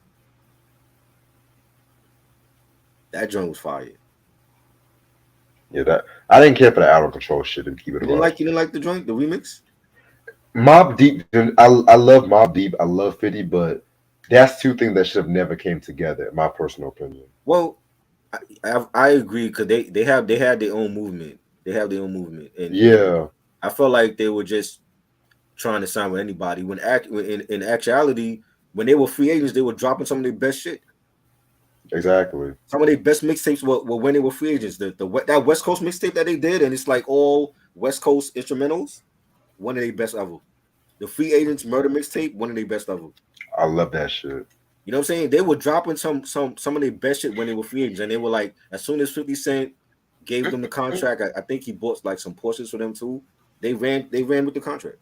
That joint was fire. Yeah, that I didn't care for the out of control shit and keep it You alive. didn't like the joint, the remix? Mob Deep, I love Mob Deep, I love 50, but that's two things that should have never came together, in my personal opinion. Well, I agree because they had their own movement. They have their own movement, and Yeah, I felt like they were just trying to sign with anybody. In actuality, when they were free agents, they were dropping some of their best shit. exactly. Some of their best mixtapes were when they were free agents. That West Coast mixtape that they did, and it's like all West Coast instrumentals. One of their best ever. The free agents murder mixtape, one of their best ever. I love that shit. You know what I'm saying? They were dropping some of their best shit when they were free agents, and they were like, as soon as 50 Cent gave them the contract, I think he bought like some Porsches for them too. They ran with the contract,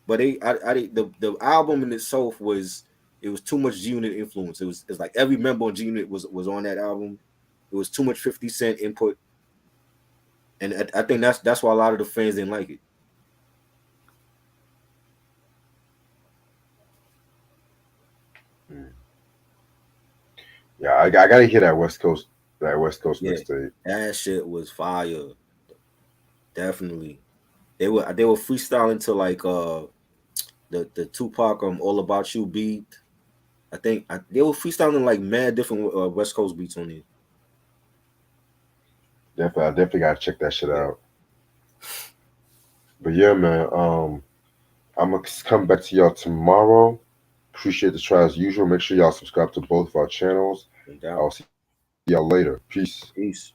but the album in itself was too much G Unit influence. It's like every member on G Unit was on that album. It was too much 50 Cent input, and I think that's why a lot of the fans didn't like it. Yeah, I gotta hear that West Coast Yeah, mixtape. that shit was fire. Definitely. They were freestyling to like the Tupac All About You beat. I think they were freestyling like mad different West Coast beats on it. I definitely gotta check that shit Yeah. out. But yeah, man, I'm gonna come back to y'all tomorrow. Appreciate the try as usual. Make sure y'all subscribe to both of our channels. No doubt. I'll see y'all later. Peace. Peace.